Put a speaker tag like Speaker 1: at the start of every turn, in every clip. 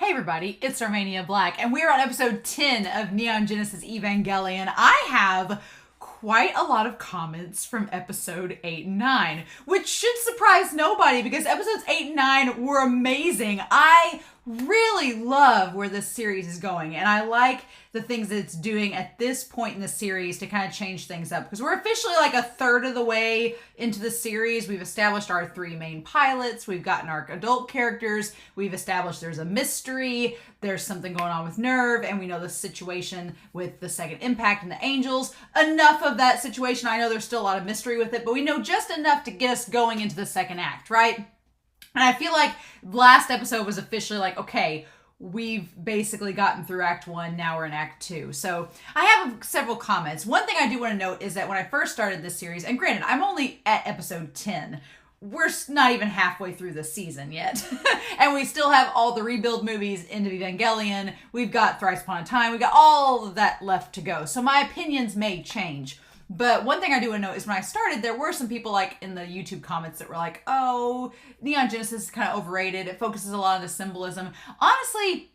Speaker 1: Hey everybody, it's Romania Black, and we're on episode 10 of Neon Genesis Evangelion. I have quite a lot of comments from episode 8 and 9, which should surprise nobody because episodes 8 and 9 were amazing. I really love where this series is going, and I like the things that it's doing at this point in the series to kind of change things up, because we're officially like a third of the way into the series. We've established our three main pilots, we've gotten our adult characters, we've established there's a mystery, there's something going on with NERV, and we know the situation with the second impact and the angels. Enough of that situation. I know there's still a lot of mystery with it, but we know just enough to get us going into the second act, right? And I feel like last episode was officially like, okay, we've basically gotten through Act 1, now we're in Act 2. So I have several comments. One thing I do want to note is that when I first started this series, and granted, I'm only at episode 10, we're not even halfway through the season yet. And we still have all the rebuild movies into Evangelion. We've got Thrice Upon a Time. We've got all of that left to go. So my opinions may change. But one thing I do want to note is when I started, there were some people like in the YouTube comments that were like, oh, Neon Genesis is kind of overrated. It focuses a lot on the symbolism. Honestly,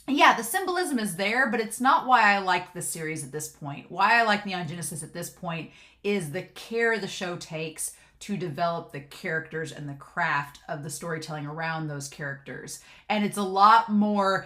Speaker 1: yeah, the symbolism is there, but it's not why I like the series at this point. Why I like Neon Genesis at this point is the care the show takes to develop the characters and the craft of the storytelling around those characters. And it's a lot more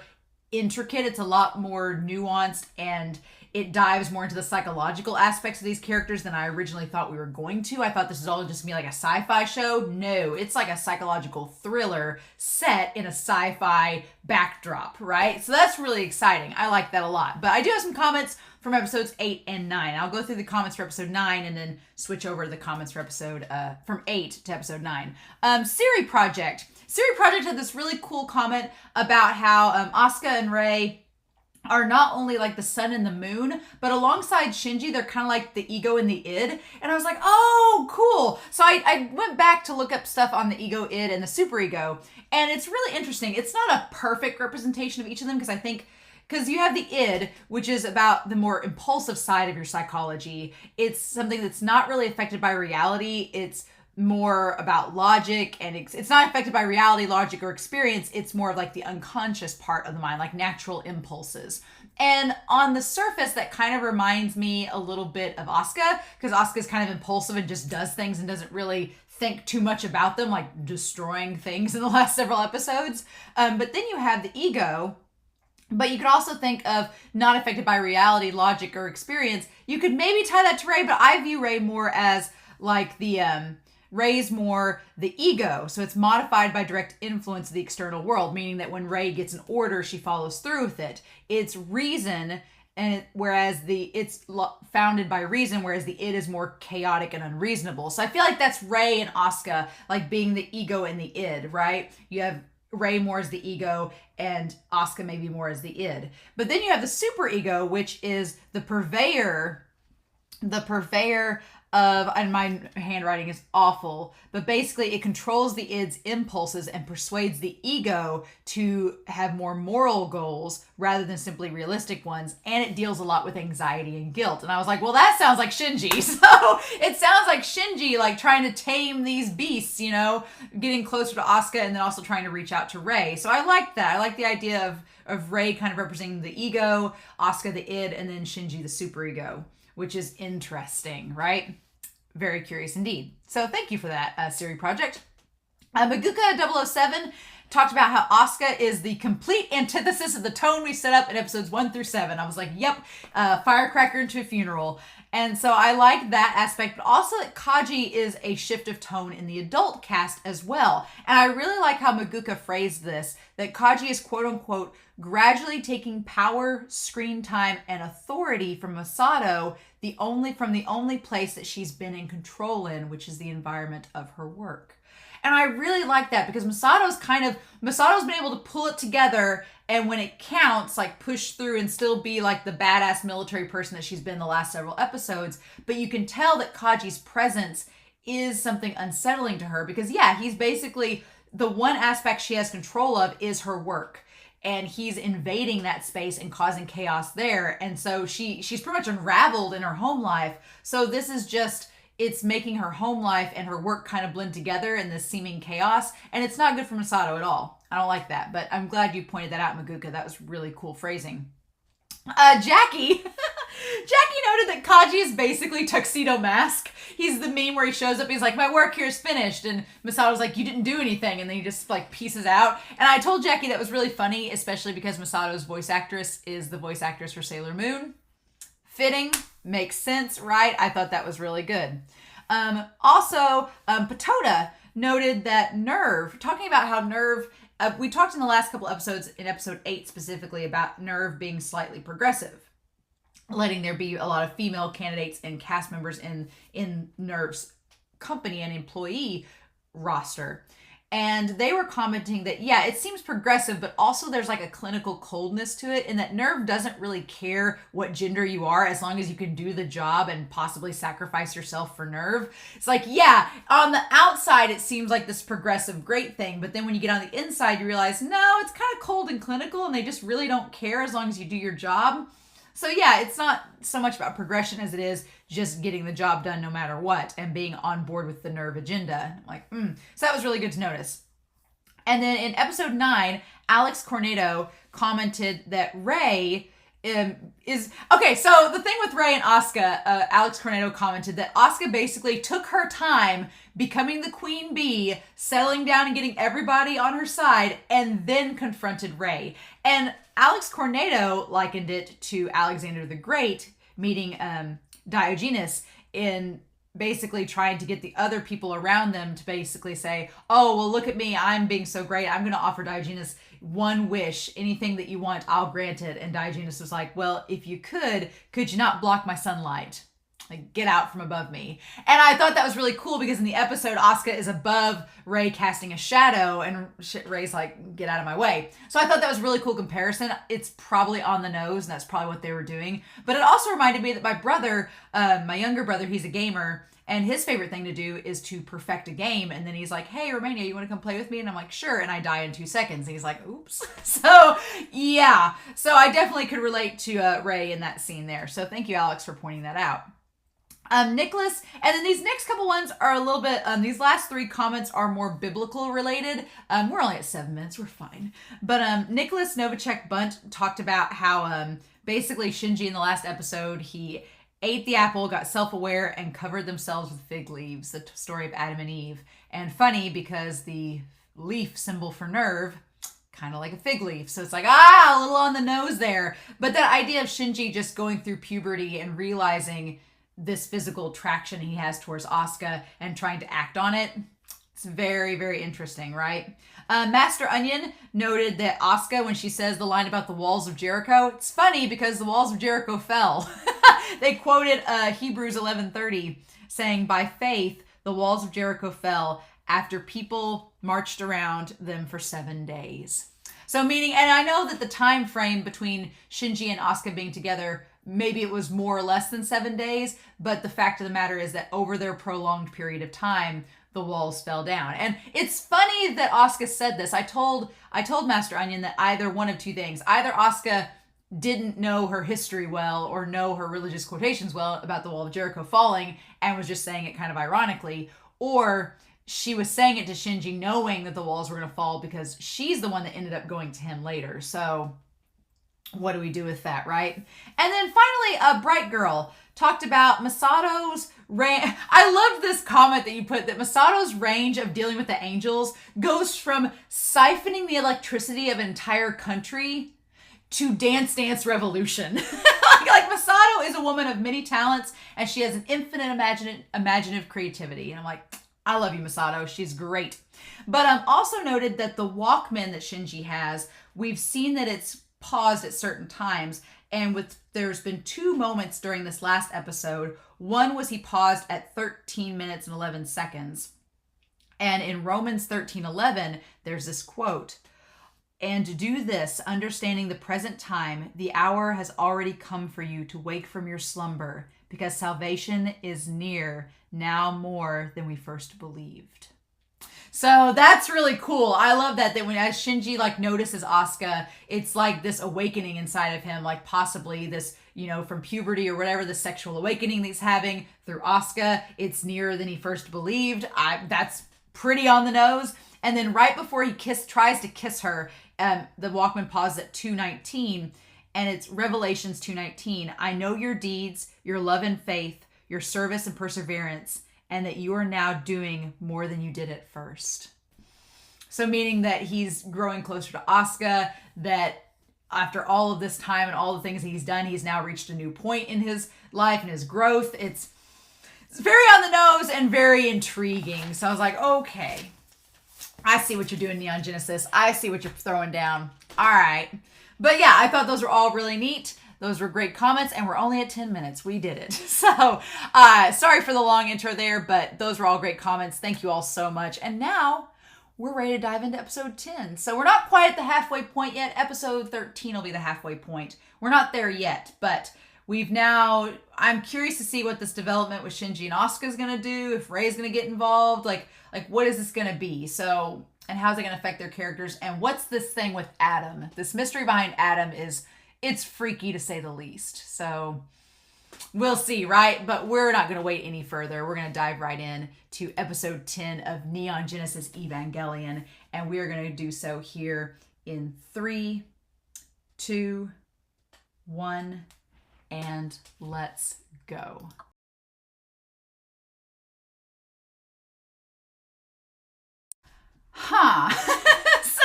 Speaker 1: intricate, it's a lot more nuanced, and it dives more into the psychological aspects of these characters than I originally thought we were going to. I thought this was all just gonna be like a sci-fi show. No, it's like a psychological thriller set in a sci-fi backdrop, right? So that's really exciting. I like that a lot. But I do have some comments from episodes 8 and 9. I'll go through the comments for episode 9 and then switch over to the comments for episode from 8 to episode 9. Siri Project. Siri Project had this really cool comment about how Asuka and Rei are not only like the sun and the moon, but alongside Shinji, they're kind of like the ego and the id. And I was like, oh, cool. So I went back to look up stuff on the ego, id, and the superego. And it's really interesting. It's not a perfect representation of each of them because you have the id, which is about the more impulsive side of your psychology. It's something that's not really affected by reality. It's more about logic, and it's not affected by reality, logic, or experience. It's more of like the unconscious part of the mind, like natural impulses. And on the surface, that kind of reminds me a little bit of Asuka, because Asuka's kind of impulsive and just does things and doesn't really think too much about them, like destroying things in the last several episodes. But then you have the ego. But you could also think of not affected by reality, logic, or experience. You could maybe tie that to Rei, but I view Rei more as like the Rei's more the ego, so it's modified by direct influence of the external world, meaning that when Rei gets an order, she follows through with it. It's reason, and whereas it's founded by reason, whereas the id is more chaotic and unreasonable. So I feel like that's Rei and Asuka, like being the ego and the id, right? You have Rei more as the ego and Asuka maybe more as the id. But then you have the super ego, which is the purveyor of, and my handwriting is awful, but basically it controls the id's impulses and persuades the ego to have more moral goals rather than simply realistic ones, and it deals a lot with anxiety and guilt. And I was like, well, that sounds like Shinji. So it sounds like Shinji, like trying to tame these beasts, you know, getting closer to Asuka and then also trying to reach out to Rei. So I like that. I like the idea of Rei kind of representing the ego, Asuka the id, and then Shinji the superego, which is interesting, right? Very curious indeed. So thank you for that, Siri Project. Maguka007 talked about how Asuka is the complete antithesis of the tone we set up in episodes 1 through 7. I was like, yep, firecracker into a funeral. And so I like that aspect, but also that Kaji is a shift of tone in the adult cast as well. And I really like how Maguka phrased this, that Kaji is quote unquote gradually taking power, screen time, and authority from Masato, from the only place that she's been in control in, which is the environment of her work. And I really like that because Masato's been able to pull it together, and when it counts, like push through and still be like the badass military person that she's been the last several episodes. But you can tell that Kaji's presence is something unsettling to her because, yeah, he's basically the one aspect she has control of is her work. And he's invading that space and causing chaos there. And so she's pretty much unraveled in her home life. So this is just, it's making her home life and her work kind of blend together in this seeming chaos. And it's not good for Masato at all. I don't like that, but I'm glad you pointed that out, Maguka. That was really cool phrasing. Jackie noted that Kaji is basically Tuxedo Mask. He's the meme where he shows up, he's like, my work here is finished, and Masato's like, you didn't do anything, and then he just like pieces out. And I told Jackie that was really funny, especially because Masato's voice actress is the voice actress for Sailor Moon. Fitting, makes sense, right? I thought that was really good. Also, Patoda noted that NERV, talking about how NERV, we talked in the last couple episodes, in episode 8 specifically, about NERV being slightly progressive, letting there be a lot of female candidates and cast members in NERV's company and employee roster. And they were commenting that, yeah, it seems progressive, but also there's like a clinical coldness to it, in that NERV doesn't really care what gender you are as long as you can do the job and possibly sacrifice yourself for NERV. It's like, yeah, on the outside it seems like this progressive great thing, but then when you get on the inside you realize, no, it's kind of cold and clinical and they just really don't care as long as you do your job. So yeah, it's not so much about progression as it is just getting the job done no matter what and being on board with the NERV agenda. Like, So that was really good to notice. And then in episode 9, Alex Cornado commented that Rei is... Okay, so the thing with Rei and Asuka, Alex Cornado commented that Asuka basically took her time becoming the queen bee, settling down and getting everybody on her side, and then confronted Rei. And Alex Cornado likened it to Alexander the Great meeting Diogenes in basically trying to get the other people around them to basically say, oh, well, look at me, I'm being so great, I'm going to offer Diogenes one wish, anything that you want, I'll grant it. And Diogenes was like, well, if you could you not block my sunlight? Like, get out from above me. And I thought that was really cool because in the episode, Asuka is above Rei casting a shadow and Rei's like, get out of my way. So I thought that was a really cool comparison. It's probably on the nose and that's probably what they were doing. But it also reminded me that my brother, my younger brother, he's a gamer, and his favorite thing to do is to perfect a game. And then he's like, hey, Romania, you want to come play with me? And I'm like, sure. And I die in 2 seconds. And he's like, oops. So yeah. So I definitely could relate to Rei in that scene there. So thank you, Alex, for pointing that out. Nicholas, and then these next couple ones are a little bit, these last 3 comments are more biblical related. We're only at 7 minutes, we're fine. But Nicholas Novacek Bunt talked about how basically Shinji in the last episode, he ate the apple, got self-aware, and covered themselves with fig leaves, the story of Adam and Eve. And funny because the leaf symbol for NERV, kind of like a fig leaf. So it's like, a little on the nose there. But that idea of Shinji just going through puberty and realizing this physical attraction he has towards Asuka and trying to act on it. It's very, very interesting, right? Master Onion noted that Asuka, when she says the line about the walls of Jericho, it's funny because the walls of Jericho fell. They quoted Hebrews 11:30 saying, by faith, the walls of Jericho fell after people marched around them for 7 days. So meaning, and I know that the time frame between Shinji and Asuka being together, maybe it was more or less than 7 days, but the fact of the matter is that over their prolonged period of time, the walls fell down. And it's funny that Asuka said this. I told Master Onion that either one of 2 things. Either Asuka didn't know her history well or know her religious quotations well about the wall of Jericho falling and was just saying it kind of ironically, or she was saying it to Shinji knowing that the walls were going to fall because she's the one that ended up going to him later. So what do we do with that, right? And then finally, Bright Girl talked about Masato's range. I loved this comment that you put, that Masato's range of dealing with the angels goes from siphoning the electricity of an entire country to Dance Dance Revolution. like Masato is a woman of many talents and she has an infinite imaginative creativity. And I'm like, I love you, Masato. She's great. But also noted that the Walkman that Shinji has, we've seen that it's paused at certain times, and there's been 2 moments during this last episode. One was he paused at 13 minutes and 11 seconds. And in Romans 13:11, there's this quote, and do this, understanding the present time, the hour has already come for you to wake from your slumber, because salvation is near, now more than we first believed. So that's really cool. I love that when as Shinji notices Asuka, it's like this awakening inside of him, like possibly this, from puberty or whatever, the sexual awakening that he's having through Asuka. It's nearer than he first believed. That's pretty on the nose. And then right before he tries to kiss her, the Walkman pauses at 2:19, and it's Revelations 2:19. I know your deeds, your love and faith, your service and perseverance, and that you are now doing more than you did at first. So meaning that he's growing closer to Asuka, that after all of this time and all the things he's done, he's now reached a new point in his life and his growth. It's very on the nose and very intriguing. So I was like, okay, I see what you're doing, Neon Genesis. I see what you're throwing down. All right. But yeah, I thought those were all really neat. Those were great comments, and we're only at 10 minutes. We did it. So sorry for the long intro there, but those were all great comments. Thank you all so much. And now we're ready to dive into episode 10. So we're not quite at the halfway point yet. Episode 13 will be the halfway point. We're not there yet, but I'm curious to see what this development with Shinji and Asuka is going to do, if Rei's going to get involved, like what is this going to be? So, and how's it going to affect their characters? And what's this thing with Adam? This mystery behind Adam it's freaky to say the least. So we'll see, right? But we're not going to wait any further. We're going to dive right in to episode 10 of Neon Genesis Evangelion. And we are going to do so here in 3, 2, 1, and let's go.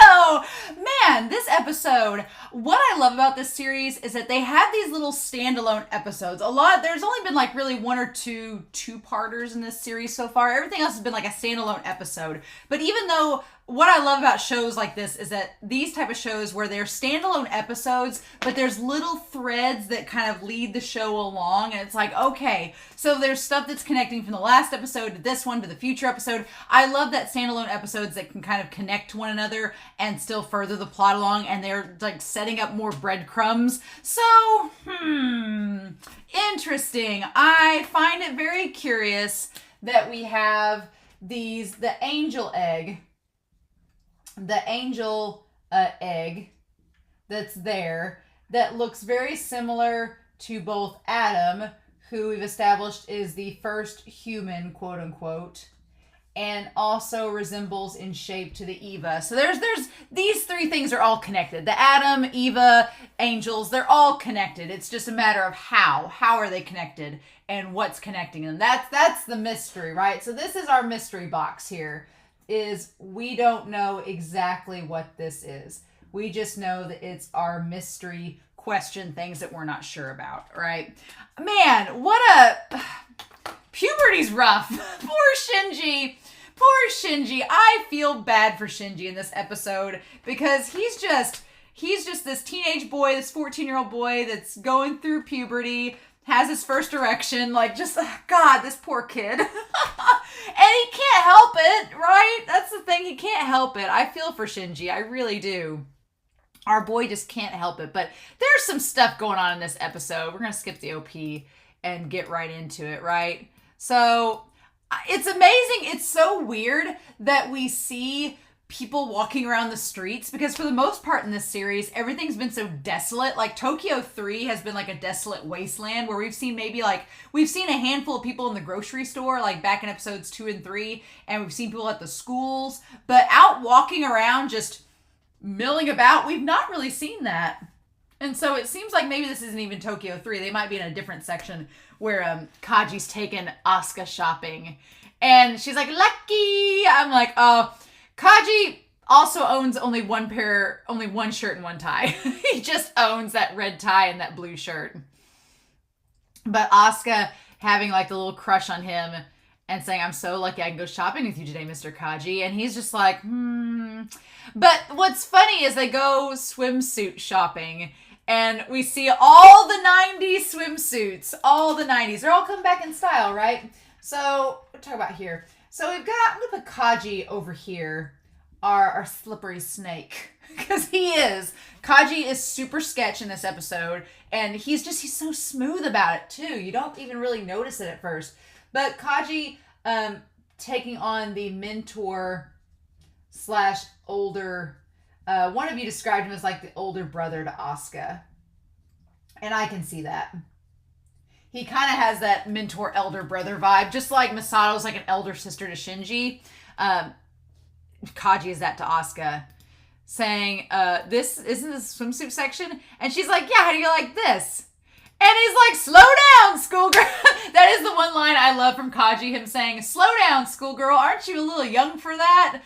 Speaker 1: So, man, this episode, what I love about this series is that they have these little standalone episodes. There's only been like really one or two-parters in this series so far. Everything else has been like a standalone episode. But even though what I love about shows like this is that these type of shows where they're standalone episodes, but there's little threads that kind of lead the show along. And it's like, okay, so there's stuff that's connecting from the last episode to this one to the future episode. I love that standalone episodes that can kind of connect to one another and still further the plot along. And they're like setting up more breadcrumbs. So, interesting. I find it very curious that we have the angel egg that's there that looks very similar to both Adam, who we've established is the first human, quote unquote, and also resembles in shape to the Eva. So there's these three things are all connected. The Adam, Eva, angels, they're all connected. It's just a matter of how are they connected and what's connecting them. That's the mystery, right? So this is our mystery box here. Is we don't know exactly what this is. We just know that it's our mystery question, things that we're not sure about, right? Man, puberty's rough. Poor Shinji. I feel bad for Shinji in this episode because he's just this teenage boy, this 14-year-old boy that's going through puberty, has his first erection, God, this poor kid. And he can't help it, right? That's the thing, he can't help it. I feel for Shinji, I really do. Our boy just can't help it. But there's some stuff going on in this episode. We're going to skip the OP and get right into it, right? So, it's amazing. It's so weird that we see people walking around the streets because for the most part in this series, everything's been so desolate. Like Tokyo 3 has been like a desolate wasteland where we've seen we've seen a handful of people in the grocery store, like back in episodes 2 and 3, and we've seen people at the schools, but out walking around just milling about, we've not really seen that. And so it seems like maybe this isn't even Tokyo 3. They might be in a different section where Kaji's taken Asuka shopping and she's like, lucky. I'm like, oh, Kaji also owns only one shirt and one tie. He just owns that red tie and that blue shirt. But Asuka having like the little crush on him and saying, I'm so lucky I can go shopping with you today, Mr. Kaji. And he's just like, But what's funny is they go swimsuit shopping and we see all the 90s swimsuits, all the 90s. They're all coming back in style, right? So, what talk about here? So I'm going to put Kaji over here, our slippery snake, because Kaji is super sketch in this episode, and he's so smooth about it too. You don't even really notice it at first. But Kaji taking on the mentor / older, one of you described him as like the older brother to Asuka, and I can see that. He kind of has that mentor elder brother vibe, just like Misato's like an elder sister to Shinji. Kaji is that to Asuka, saying, this isn't the swimsuit section? And she's like, yeah, how do you like this? And he's like, slow down, schoolgirl. That is the one line I love from Kaji, him saying, slow down, schoolgirl. Aren't you a little young for that?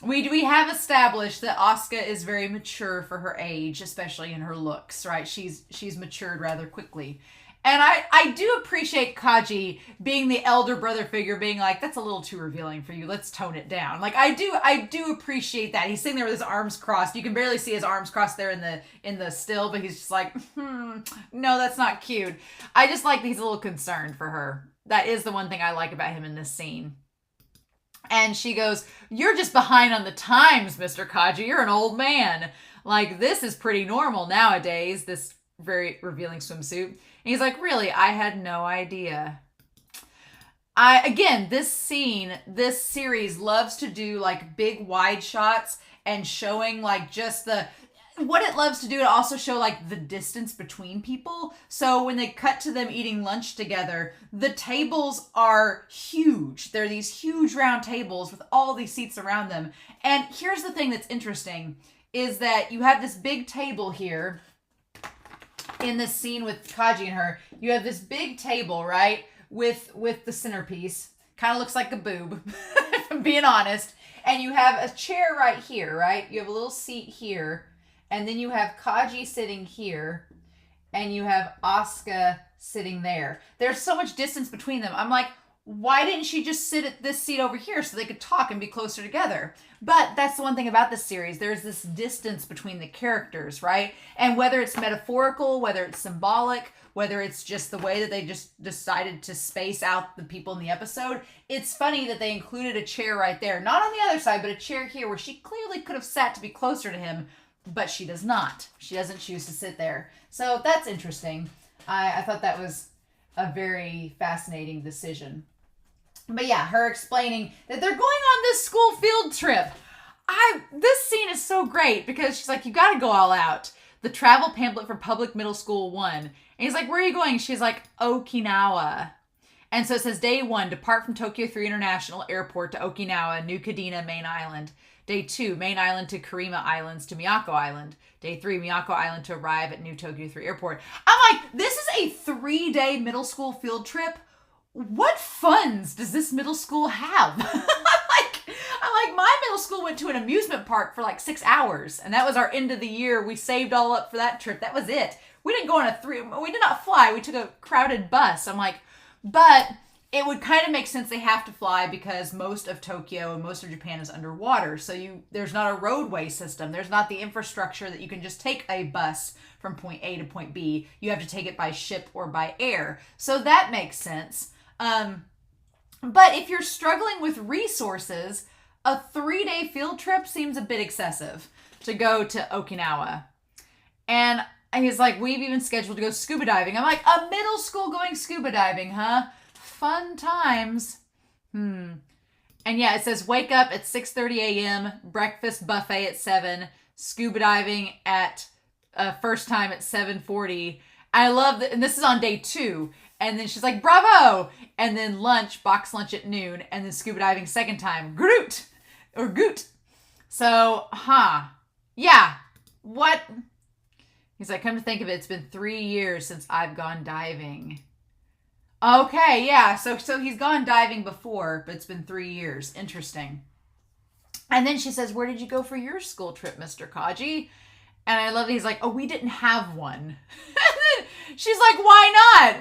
Speaker 1: We have established that Asuka is very mature for her age, especially in her looks, right? She's matured rather quickly. And I do appreciate Kaji being the elder brother figure, being like, that's a little too revealing for you. Let's tone it down. Like, I do appreciate that. He's sitting there with his arms crossed. You can barely see his arms crossed there in the still, but he's just like, no, that's not cute. I just like that he's a little concerned for her. That is the one thing I like about him in this scene. And she goes, you're just behind on the times, Mr. Kaji. You're an old man. Like, this is pretty normal nowadays, this very revealing swimsuit. And he's like, really? I had no idea. Again, this series loves to do like big wide shots and showing like just what it loves to do, it also show like the distance between people. So when they cut to them eating lunch together, the tables are huge. They're these huge round tables with all these seats around them. And here's the thing that's interesting is that you have this big table here in this scene with Kaji and her. You have this big table, right? With the centerpiece. Kind of looks like a boob, if I'm being honest. And you have a chair right here, right? You have a little seat here. And then you have Kaji sitting here, and you have Asuka sitting there. There's so much distance between them. I'm like, why didn't she just sit at this seat over here so they could talk and be closer together? But that's the one thing about this series. There's this distance between the characters, right? And whether it's metaphorical, whether it's symbolic, whether it's just the way that they just decided to space out the people in the episode, it's funny that they included a chair right there. Not on the other side, but a chair here where she clearly could have sat to be closer to him, but she does not. She doesn't choose to sit there. So that's interesting. I thought that was a very fascinating decision. But yeah, her explaining that they're going on this school field trip. This scene is so great because she's like, you got to go all out. The travel pamphlet for Public Middle School 1. And he's like, where are you going? She's like, Okinawa. And so it says, day 1, depart from Tokyo 3 International Airport to Okinawa, New Kadena, main island. Day 2, main island to Karima Islands to Miyako Island. Day 3, Miyako Island to arrive at New Tokyo 3 Airport. I'm like, this is a 3-day middle school field trip. What funds does this middle school have? I'm like, my middle school went to an amusement park for like 6 hours. And that was our end of the year. We saved all up for that trip. That was it. We didn't go on we did not fly. We took a crowded bus. I'm like, but it would kind of make sense they have to fly because most of Tokyo and most of Japan is underwater. So there's not a roadway system. There's not the infrastructure that you can just take a bus from point A to point B. You have to take it by ship or by air. So that makes sense. But if you're struggling with resources, a 3-day field trip seems a bit excessive to go to Okinawa. And he's like, we've even scheduled to go scuba diving. I'm like, a middle school going scuba diving, huh? Fun times. And yeah, it says wake up at 6:30 a.m., breakfast buffet at 7, scuba diving at first time at 7:40. I love that, and this is on day 2. And then she's like, bravo! And then box lunch at noon, and then scuba diving second time. Groot! Or Goot. So, yeah. What? He's like, come to think of it, it's been 3 years since I've gone diving. Okay, yeah. So he's gone diving before, but it's been 3 years. Interesting. And then she says, where did you go for your school trip, Mr. Kaji? And I love that he's like, oh, we didn't have one. And then she's like, why not?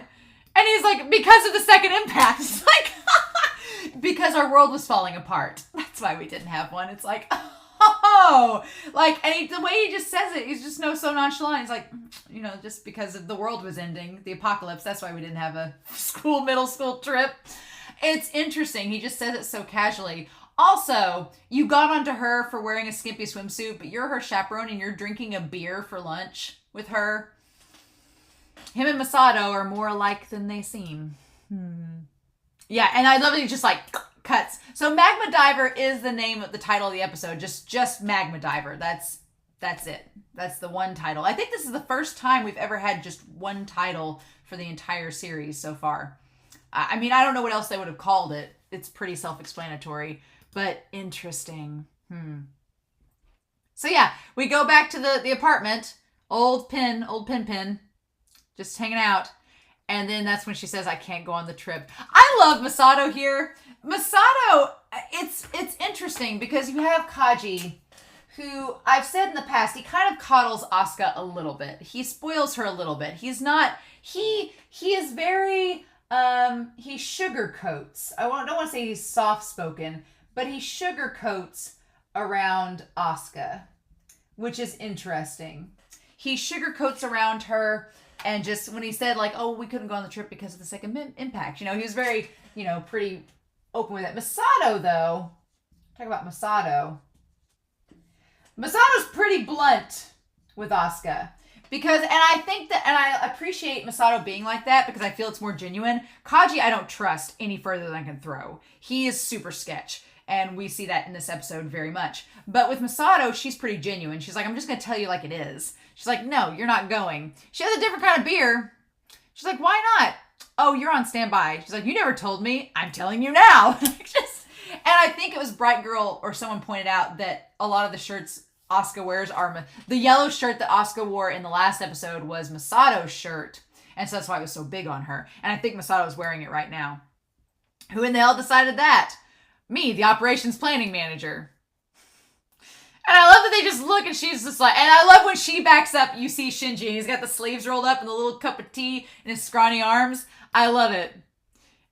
Speaker 1: And he's like, because of the second impact. It's like, because our world was falling apart. That's why we didn't have one. It's like, oh, like, and the way he just says it, he's just so nonchalant. He's like, just because the world was ending, the apocalypse, that's why we didn't have a middle school trip. It's interesting. He just says it so casually. Also, you got onto her for wearing a skimpy swimsuit, but you're her chaperone and you're drinking a beer for lunch with her. Him and Masato are more alike than they seem. Yeah, and I love that he just like cuts. So Magma Diver is the name of the title of the episode. Just Magma Diver. That's it. That's the one title. I think this is the first time we've ever had just one title for the entire series so far. I mean, I don't know what else they would have called it. It's pretty self-explanatory, but interesting. So yeah, we go back to the apartment. Old Pin, just hanging out. And then that's when she says, I can't go on the trip. I love Masato here. Masato, it's interesting because you have Kaji, who I've said in the past, he kind of coddles Asuka a little bit. He spoils her a little bit. He's not, he is very, he sugarcoats. I don't want to say he's soft-spoken, but he sugarcoats around Asuka, which is interesting. He sugarcoats around her, and just when he said, like, oh, we couldn't go on the trip because of the second impact, he was very, pretty open with it. Masato, though, talk about Masato. Masato's pretty blunt with Asuka. Because, and I think that, and I appreciate Masato being like that because I feel it's more genuine. Kaji, I don't trust any further than I can throw. He is super sketch. And we see that in this episode very much. But with Masato, she's pretty genuine. She's like, I'm just going to tell you like it is. She's like, no, you're not going. She has a different kind of beer. She's like, why not? Oh, you're on standby. She's like, you never told me. I'm telling you now. And I think it was Bright Girl or someone pointed out that a lot of the shirts Asuka wears are... The yellow shirt that Asuka wore in the last episode was Masato's shirt. And so that's why it was so big on her. And I think Masato's wearing it right now. Who in the hell decided that? Me, the operations planning manager. And I love that they just look and she's just like... And I love when she backs up, you see Shinji. And he's got the sleeves rolled up and the little cup of tea in his scrawny arms. I love it.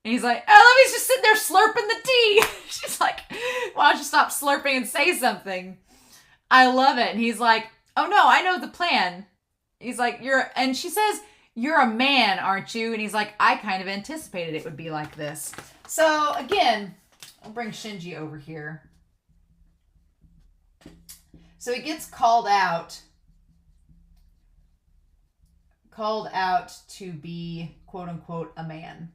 Speaker 1: And he's like, oh, he's just sitting there slurping the tea. She's like, why don't you stop slurping and say something? I love it. And he's like, oh no, I know the plan. He's like, and she says, you're a man, aren't you? And he's like, I kind of anticipated it would be like this. So again, I'll bring Shinji over here. So he gets called out to be, quote unquote, a man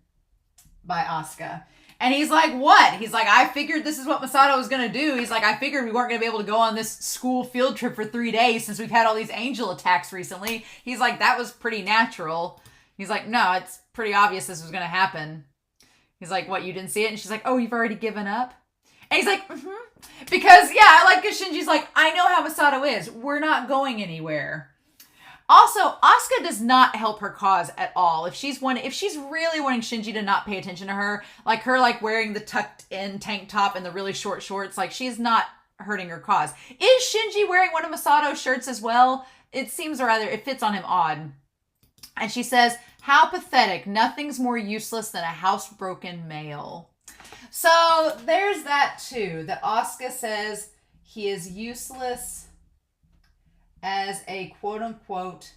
Speaker 1: by Asuka. And he's like, what? He's like, I figured this is what Masato was going to do. He's like, I figured we weren't going to be able to go on this school field trip for 3 days since we've had all these angel attacks recently. He's like, that was pretty natural. He's like, no, it's pretty obvious this was going to happen. He's like, what, you didn't see it? And she's like, oh, you've already given up? And he's like, Because, yeah, I like because Shinji's like, I know how Masato is. We're not going anywhere. Also, Asuka does not help her cause at all. If she's really wanting Shinji to not pay attention to her, like her wearing the tucked in tank top and the really short shorts, she's not hurting her cause. Is Shinji wearing one of Masato's shirts as well? It fits on him odd. And she says, how pathetic. Nothing's more useless than a housebroken male. So there's that too, that Asuka says he is useless as a quote-unquote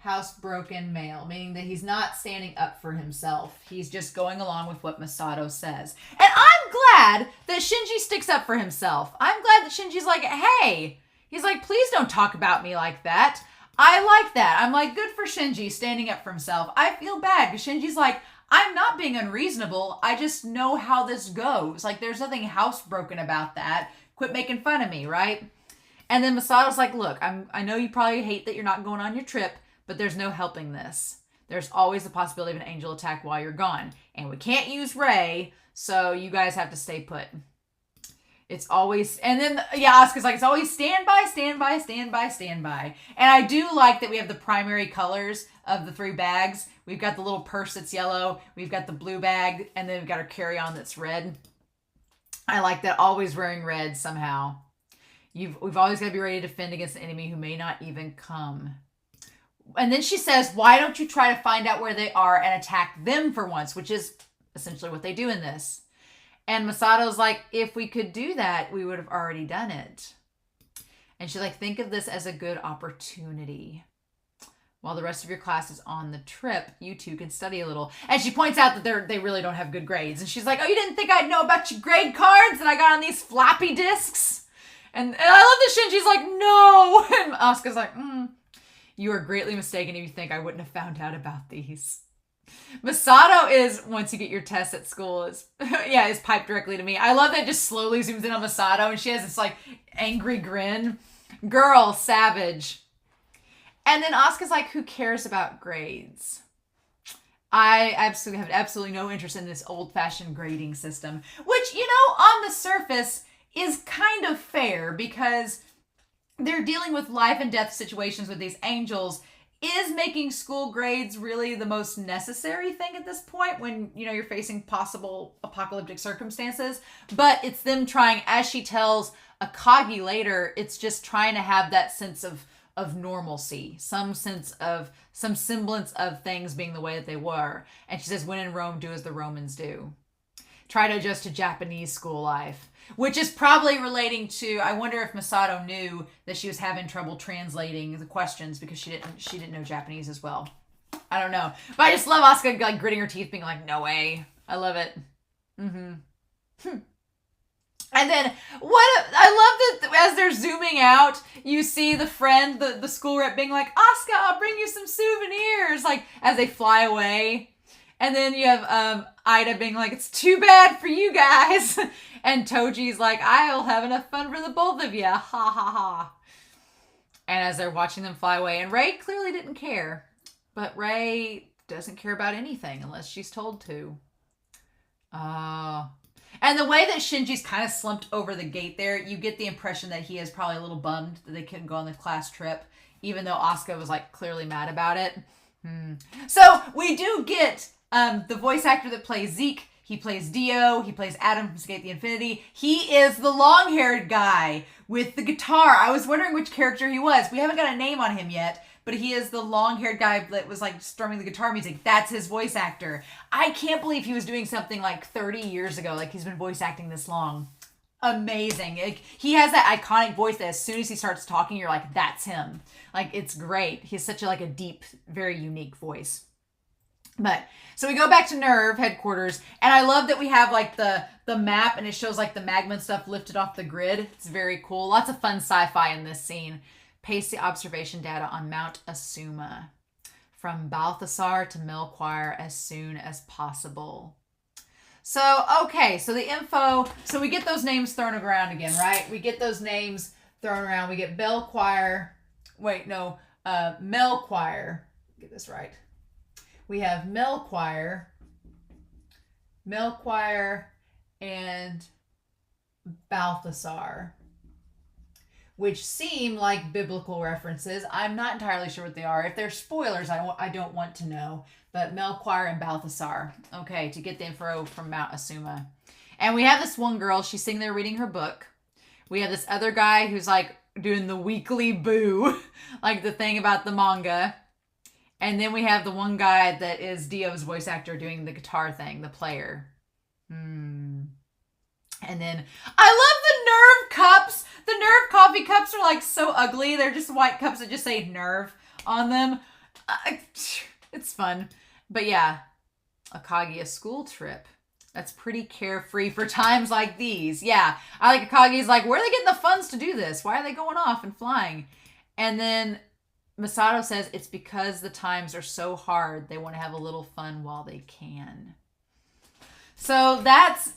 Speaker 1: housebroken male, meaning that he's not standing up for himself. He's just going along with what Masato says. And I'm glad that Shinji sticks up for himself. I'm glad that Shinji's like, hey, he's like, please don't talk about me like that. I like that. I'm like, good for Shinji standing up for himself. I feel bad because Shinji's like, I'm not being unreasonable. I just know how this goes. There's nothing housebroken about that. Quit making fun of me, right? And then Masato's like, look, I know you probably hate that you're not going on your trip, but there's no helping this. There's always the possibility of an angel attack while you're gone. And we can't use Rei, so you guys have to stay put. It's always, and then, yeah, Asuka's like, it's always stand by, stand by, stand by, stand by. And I do like that we have the primary colors of the 3 bags. We've got the little purse that's yellow. We've got the blue bag, and then we've got our carry-on that's red. I like that, always wearing red somehow. We've always got to be ready to defend against an enemy who may not even come. And then she says, why don't you try to find out where they are and attack them for once, which is essentially what they do in this. And Masato's like, if we could do that, we would have already done it. And she's like, think of this as a good opportunity. While the rest of your class is on the trip, you two can study a little. And she points out that they really don't have good grades. And she's like, oh, you didn't think I'd know about your grade cards that I got on these floppy disks? And I love that Shinji's like, no. And Asuka's like, you are greatly mistaken if you think I wouldn't have found out about these. Masato is, once you get your test at school, is piped directly to me. I love that it just slowly zooms in on Masato and she has this angry grin. Girl, savage. And then Asuka's like, who cares about grades? I have absolutely no interest in this old-fashioned grading system. Which, on the surface is kind of fair because they're dealing with life and death situations with these angels. Is making school grades really the most necessary thing at this point when, you know, you're facing possible apocalyptic circumstances? But it's them trying, as she tells Akagi later, it's just trying to have that sense of normalcy, some sense of, some semblance of things being the way that they were. And she says, when in Rome, do as the Romans do. Try to adjust to Japanese school life. Which is probably relating to, I wonder if Masato knew that she was having trouble translating the questions because she didn't know Japanese as well. I don't know. But I just love Asuka like gritting her teeth being like, no way. I love it. And then I love that as they're zooming out, you see the friend, the school rep being like, Asuka, I'll bring you some souvenirs, like as they fly away. And then you have Ida being like, it's too bad for you guys. And Toji's like, I'll have enough fun for the both of you. Ha ha ha. And as they're watching them fly away, and Rei clearly didn't care. But Rei doesn't care about anything unless she's told to. And the way that Shinji's kind of slumped over the gate there, you get the impression that he is probably a little bummed that they couldn't go on the class trip, even though Asuka was like clearly mad about it. So we do get the voice actor that plays Zeke. He plays Dio. He plays Adam from Escape the Infinity. He is the long-haired guy with the guitar. I was wondering which character he was. We haven't got a name on him yet, but he is the long-haired guy that was like strumming the guitar music. That's his voice actor. I can't believe he was doing something like 30 years ago. Like he's been voice acting this long. Amazing. Like, he has that iconic voice that as soon as he starts talking, you're like, that's him. Like, it's great. He's such a deep, very unique voice. But so we go back to NERV headquarters, and I love that we have like the map, and it shows like the magma and stuff lifted off the grid. It's very cool. Lots of fun sci-fi in this scene. Paste the observation data on Mount Asuma from Balthasar to Melchior as soon as possible. So, okay, so the info, so we get those names thrown around again, right? We get those names thrown around. We get Melchior, get this right. We have Melchior, and Balthasar, which seem like biblical references. I'm not entirely sure what they are. If they're spoilers, I don't want to know. But Melchior and Balthasar. Okay, to get the info from Mount Asuma. And we have this one girl. She's sitting there reading her book. We have this other guy who's like doing the weekly boo, like the thing about the manga. And then we have the one guy that is Dio's voice actor doing the guitar thing, the player. And then I love the NERV cups. The NERV coffee cups are like so ugly. They're just white cups that just say NERV on them. It's fun. But yeah, Akagi, a school trip. That's pretty carefree for times like these. Yeah, I like Akagi's like, where are they getting the funds to do this? Why are they going off and flying? And then Masato says it's because the times are so hard. They want to have a little fun while they can. So that's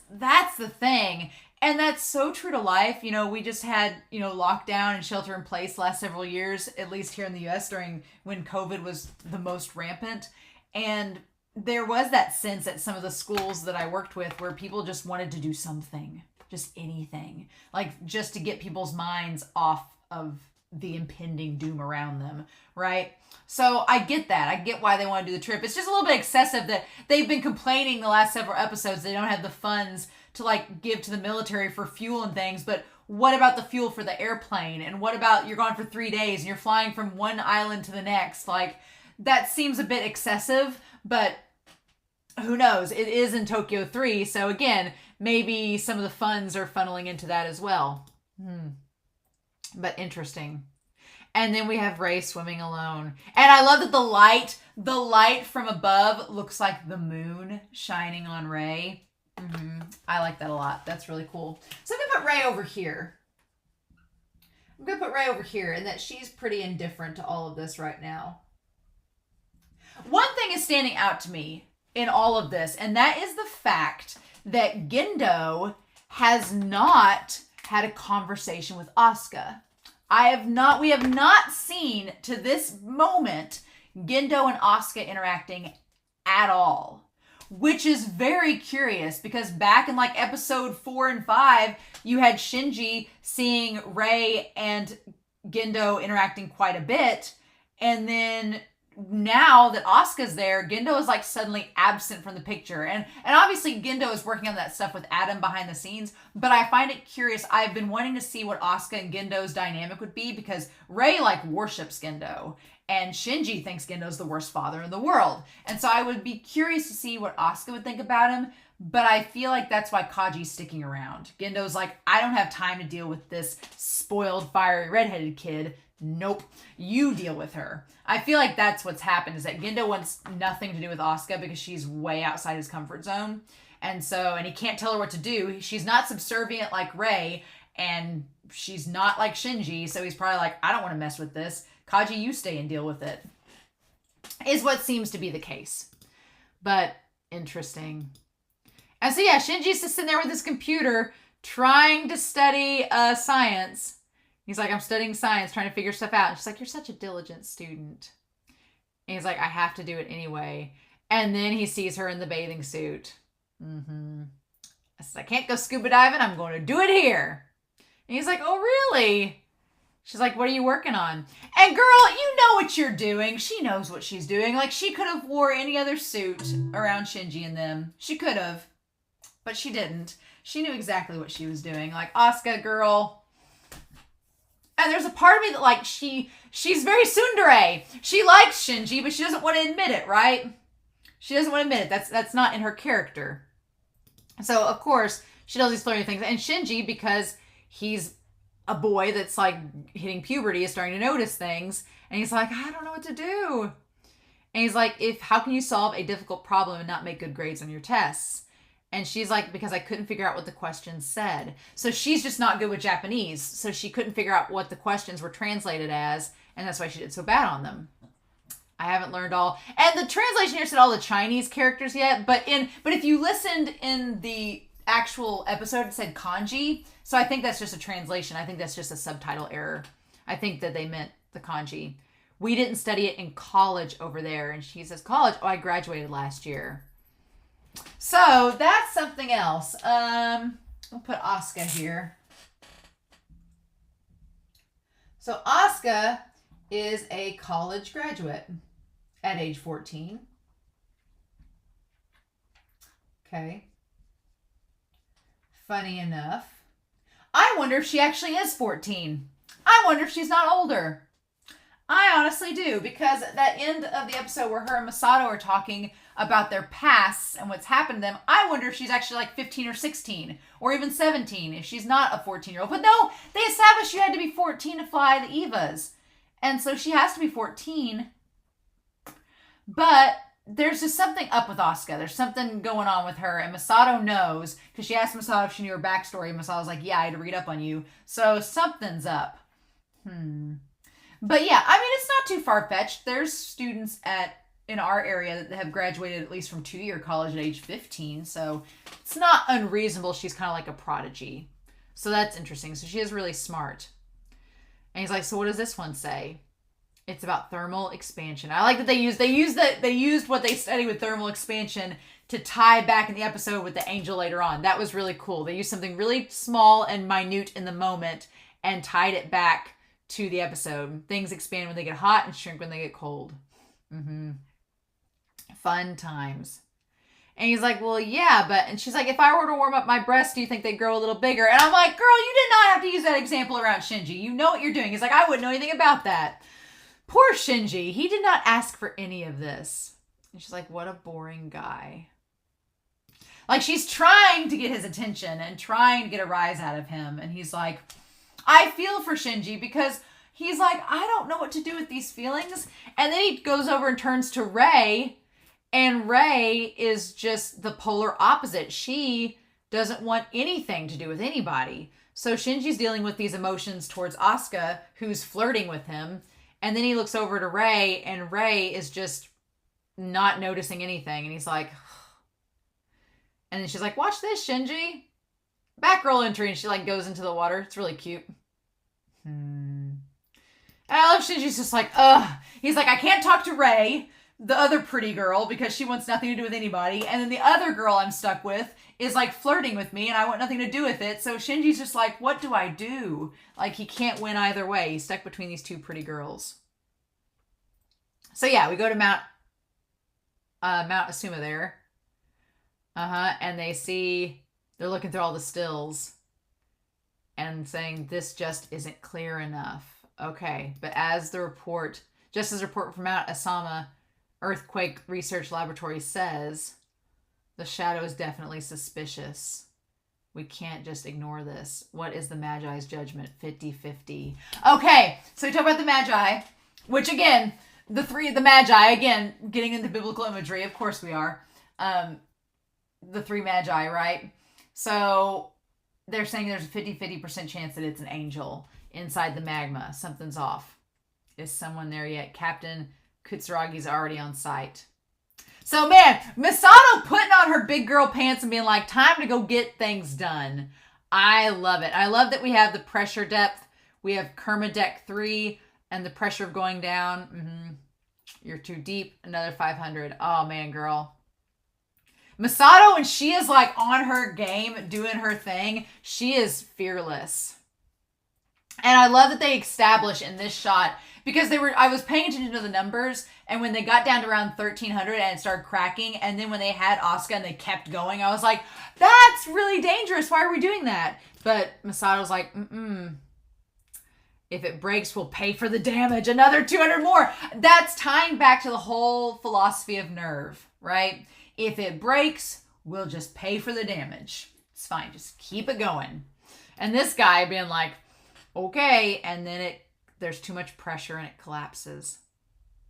Speaker 1: the thing. And that's so true to life. You know, we just had, lockdown and shelter in place last several years, at least here in the US during when COVID was the most rampant. And there was that sense at some of the schools that I worked with where people just wanted to do something, just anything, like just to get people's minds off of the impending doom around them, right? So I get that. I get why they want to do the trip. It's just a little bit excessive that they've been complaining the last several episodes they don't have the funds to give to the military for fuel and things, but what about the fuel for the airplane? And what about you're gone for 3 days and you're flying from one island to the next? That seems a bit excessive, but who knows? It is in Tokyo 3, so again, maybe some of the funds are funneling into that as well. But interesting. And then we have Rei swimming alone. And I love that the light from above looks like the moon shining on Rei. I like that a lot. That's really cool. So I'm going to put Rei over here. And that she's pretty indifferent to all of this right now. One thing is standing out to me in all of this, and that is the fact that Gendo has not had a conversation with Asuka. We have not seen to this moment Gendo and Asuka interacting at all. which is very curious because back in like episode 4 and 5, you had Shinji seeing Rei and Gendo interacting quite a bit. And then now that Asuka's there, Gendo is like suddenly absent from the picture. And obviously Gendo is working on that stuff with Adam behind the scenes, but I find it curious. I've been wanting to see what Asuka and Gendo's dynamic would be because Rei like worships Gendo and Shinji thinks Gendo's the worst father in the world. And so I would be curious to see what Asuka would think about him, but I feel like that's why Kaji's sticking around. Gendo's like, I don't have time to deal with this spoiled, fiery, redheaded kid. Nope, you deal with her. I feel like that's what's happened is that Gendo wants nothing to do with Asuka because she's way outside his comfort zone. And he can't tell her what to do. She's not subservient like Rei, and she's not like Shinji, so he's probably like, I don't want to mess with this. Kaji, you stay and deal with it. Is what seems to be the case. But interesting. And so yeah, Shinji's just sitting there with his computer trying to study science. He's like, I'm studying science, trying to figure stuff out. And she's like, you're such a diligent student. And he's like, I have to do it anyway. And then he sees her in the bathing suit. I said, I can't go scuba diving. I'm going to do it here. And he's like, oh, really? She's like, what are you working on? And girl, you know what you're doing. She knows what she's doing. Like, she could have wore any other suit around Shinji and them. She could have. But she didn't. She knew exactly what she was doing. Like, Asuka, girl. And there's a part of me that, like, she's very tsundere. She likes Shinji, but she doesn't want to admit it, right? She doesn't want to admit it. That's not in her character. So, of course, she does these flirty things. And Shinji, because he's a boy that's, like, hitting puberty, is starting to notice things. And he's like, I don't know what to do. And he's like, how can you solve a difficult problem and not make good grades on your tests? And she's like, because I couldn't figure out what the questions said. So she's just not good with Japanese. So she couldn't figure out what the questions were translated as. And that's why she did so bad on them. I haven't learned all. And the translation here said all the Chinese characters yet. But if you listened in the actual episode, it said kanji. So I think that's just a translation. I think that's just a subtitle error. I think that they meant the kanji. We didn't study it in college over there. And she says, college? Oh, I graduated last year. So that's something else. We'll put Asuka here. So Asuka is a college graduate at age 14. Okay. Funny enough. I wonder if she actually is 14. I wonder if she's not older. I honestly do, because at that end of the episode where her and Masato are talking about their pasts and what's happened to them, I wonder if she's actually like 15 or 16 or even 17 if she's not a 14-year-old. But no, they established you had to be 14 to fly the Evas. And so she has to be 14. But there's just something up with Asuka. There's something going on with her. And Masato knows, because she asked Masato if she knew her backstory. And Masato's like, yeah, I had to read up on you. So something's up. But yeah, I mean, it's not too far-fetched. There's students in our area that have graduated at least from 2-year college at age 15. So it's not unreasonable. She's kind of like a prodigy. So that's interesting. So she is really smart. And he's like, so what does this one say? It's about thermal expansion. I like that they used what they studied with thermal expansion to tie back in the episode with the angel later on. That was really cool. They used something really small and minute in the moment and tied it back to the episode. Things expand when they get hot and shrink when they get cold. Fun times. And he's like, well, yeah, but... And she's like, if I were to warm up my breasts, do you think they'd grow a little bigger? And I'm like, girl, you did not have to use that example around Shinji. You know what you're doing. He's like, I wouldn't know anything about that. Poor Shinji. He did not ask for any of this. And she's like, what a boring guy. Like, she's trying to get his attention and trying to get a rise out of him. And he's like... I feel for Shinji because he's like, I don't know what to do with these feelings. And then he goes over and turns to Rei, and Rei is just the polar opposite. She doesn't want anything to do with anybody. So Shinji's dealing with these emotions towards Asuka, who's flirting with him. And then he looks over to Rei, and Rei is just not noticing anything. And he's like, and then she's like, watch this, Shinji. Back roll entry, and she like goes into the water. It's really cute. And I love Shinji's just like, ugh. He's like, I can't talk to Rei the other pretty girl because she wants nothing to do with anybody. And then the other girl I'm stuck with is like flirting with me and I want nothing to do with it. So Shinji's just like, what do I do? Like he can't win either way. He's stuck between these two pretty girls. So yeah, we go to Mount Asuma there. And they're looking through all the stills and saying this just isn't clear enough. Okay, but as the report from Mount Asama Earthquake Research Laboratory says, the shadow is definitely suspicious. We can't just ignore this. What is the Magi's judgment? 50-50. Okay, so we talk about the Magi, which again, the Magi, again, getting into biblical imagery, of course we are. The three Magi, right? So they're saying there's a 50% chance that it's an angel inside the magma. Something's off. Is someone there yet? Captain Kutsuragi's already on site. So man, Misato putting on her big girl pants and being like, time to go get things done. I love it. I love that we have the pressure depth. We have Kerma Deck 3 and the pressure of going down. You're too deep. Another 500. Oh man, girl. Misato, when she is like on her game, doing her thing, she is fearless. And I love that they establish in this shot, because I was paying attention to the numbers, and when they got down to around 1300 and it started cracking, and then when they had Asuka and they kept going, I was like, that's really dangerous. Why are we doing that? But Misato's like, if it breaks, we'll pay for the damage. Another 200 more. That's tying back to the whole philosophy of NERV, right? If it breaks, we'll just pay for the damage. It's fine. Just keep it going. And this guy being like, okay. And then there's too much pressure and it collapses.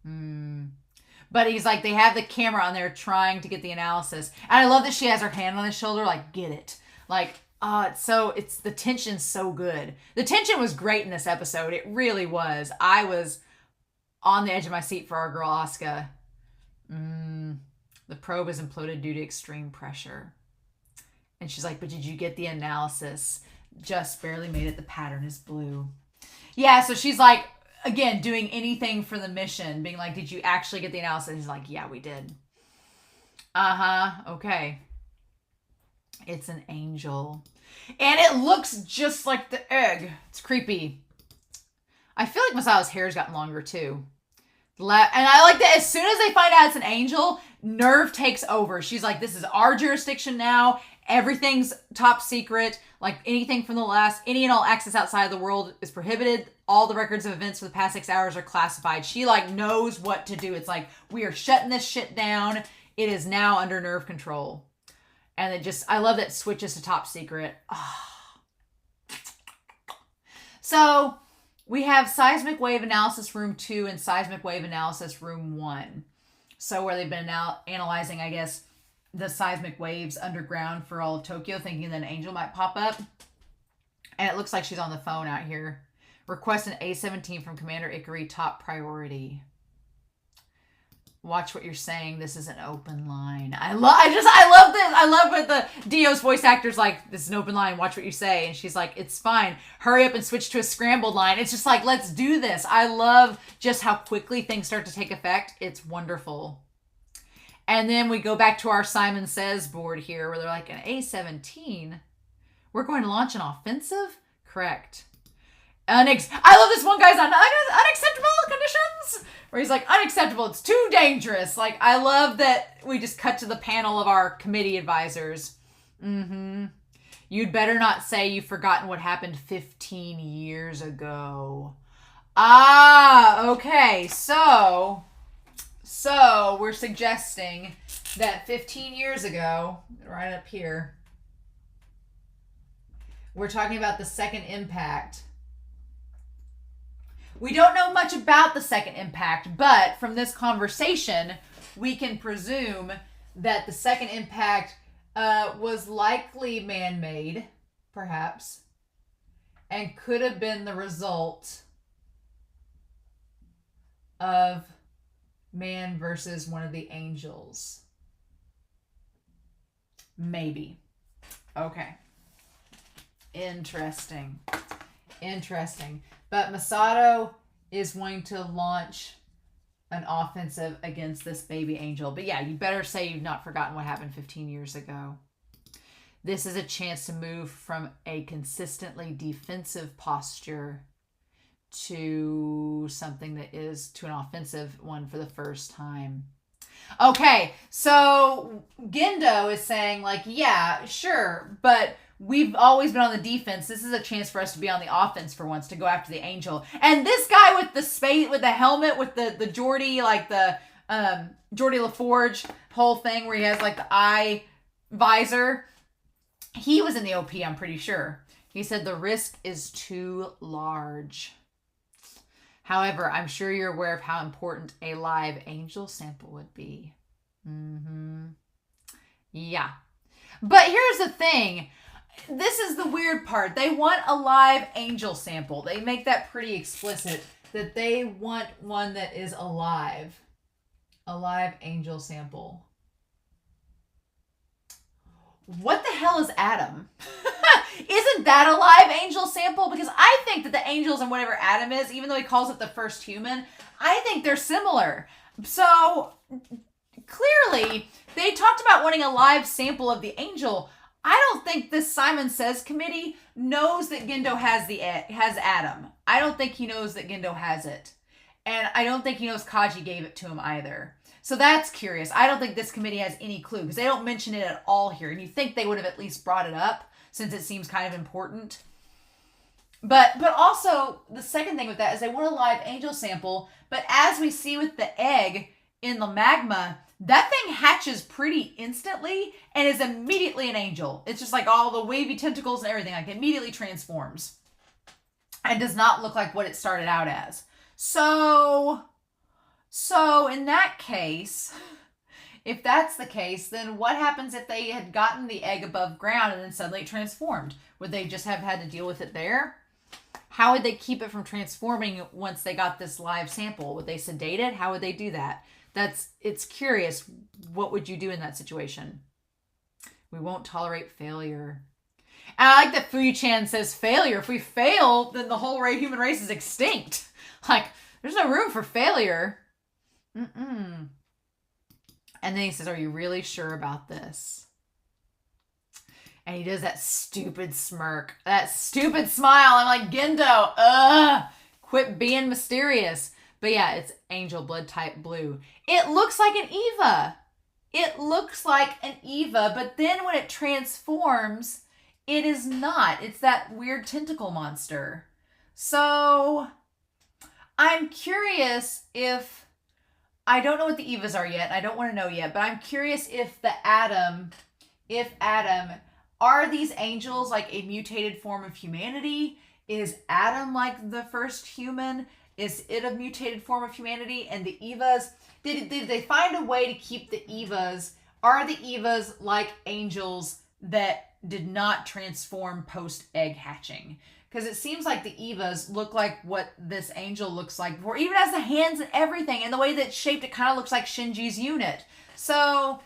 Speaker 1: But he's like, they have the camera on there trying to get the analysis. And I love that she has her hand on his shoulder, like, get it. Like, the tension's so good. The tension was great in this episode. It really was. I was on the edge of my seat for our girl, Asuka. The probe has imploded due to extreme pressure. And she's like, but did you get the analysis? Just barely made it. The pattern is blue. Yeah, so she's like, again, doing anything for the mission. Being like, did you actually get the analysis? He's like, yeah, we did. Okay. It's an angel. And it looks just like the egg. It's creepy. I feel like Masato's hair's gotten longer too. And I like that as soon as they find out it's an angel, NERV takes over. She's like, this is our jurisdiction now. Everything's top secret. Like anything from the last, any and all access outside of the world is prohibited. All the records of events for the past 6 hours are classified. She like knows what to do. It's like, we are shutting this shit down. It is now under NERV control. And I love that it switches to top secret. So we have seismic wave analysis room 2 and seismic wave analysis room 1. So where they've been now analyzing, I guess, the seismic waves underground for all of Tokyo, thinking that an angel might pop up. And it looks like she's on the phone out here. Request an A-17 from Commander Ikari, top priority. Watch what you're saying. This is an open line. I love this. I love what the Dio's voice actor's like, this is an open line. Watch what you say. And she's like, it's fine. Hurry up and switch to a scrambled line. It's just like, let's do this. I love just how quickly things start to take effect. It's wonderful. And then we go back to our Simon Says board here where they're like, an A-17? We're going to launch an offensive? Correct. I love this one guy's on unacceptable conditions where he's like, unacceptable, it's too dangerous. Like, I love that we just cut to the panel of our committee advisors. You'd better not say you've forgotten what happened 15 years ago. Okay. So we're suggesting that 15 years ago, right up here, we're talking about the second impact. We don't know much about the second impact, but from this conversation, we can presume that the second impact was likely man-made, perhaps, and could have been the result of man versus one of the angels. Maybe. Okay. Interesting. But Masato is wanting to launch an offensive against this baby angel. But yeah, you better say you've not forgotten what happened 15 years ago. This is a chance to move from a consistently defensive posture to something that is to an offensive one for the first time. Okay, so Gendo is saying, like, yeah, sure, but we've always been on the defense. This is a chance for us to be on the offense for once, to go after the angel. And this guy with the space, with the helmet, with the Geordie, like the Geordie LaForge whole thing where he has like the eye visor, he was in the OP, I'm pretty sure. He said the risk is too large. However, I'm sure you're aware of how important a live angel sample would be. Yeah. But here's the thing. This is the weird part. They want a live angel sample. They make that pretty explicit, that they want one that is alive. A live angel sample. What the hell is Adam? Isn't that a live angel sample? Because I think that the angels and whatever Adam is, even though he calls it the first human, I think they're similar. So clearly they talked about wanting a live sample of the angel. I don't think this Simon Says committee knows that Gendo has Adam. I don't think he knows that Gendo has it. And I don't think he knows Kaji gave it to him either. So that's curious. I don't think this committee has any clue because they don't mention it at all here. And you think they would have at least brought it up since it seems kind of important. But also, the second thing with that is they want a live angel sample. But as we see with the egg in the magma, that thing hatches pretty instantly and is immediately an angel. It's just like all the wavy tentacles and everything, like immediately transforms. And does not look like what it started out as. So in that case, if that's the case, then what happens if they had gotten the egg above ground and then suddenly it transformed? Would they just have had to deal with it there? How would they keep it from transforming once they got this live sample? Would they sedate it? How would they do that? It's curious. What would you do in that situation? We won't tolerate failure. And I like that Fui-chan says failure. If we fail, then the whole human race is extinct. Like, there's no room for failure. And then he says, are you really sure about this? And he does that stupid smirk. That stupid smile. I'm like, Gendo, quit being mysterious. But yeah, it's angel blood type blue. It looks like an Eva. It looks like an Eva, but then when it transforms, it is not. It's that weird tentacle monster. So I'm curious if, I don't know what the Evas are yet. I don't want to know yet, but I'm curious if Adam, are these angels like a mutated form of humanity? Is Adam like the first human? Is it a mutated form of humanity? And the Evas, did they find a way to keep the Evas? Are the Evas like angels that did not transform post-egg hatching? Because it seems like the Evas look like what this angel looks like before. Even has the hands and everything. And the way that it's shaped, it kind of looks like Shinji's unit. So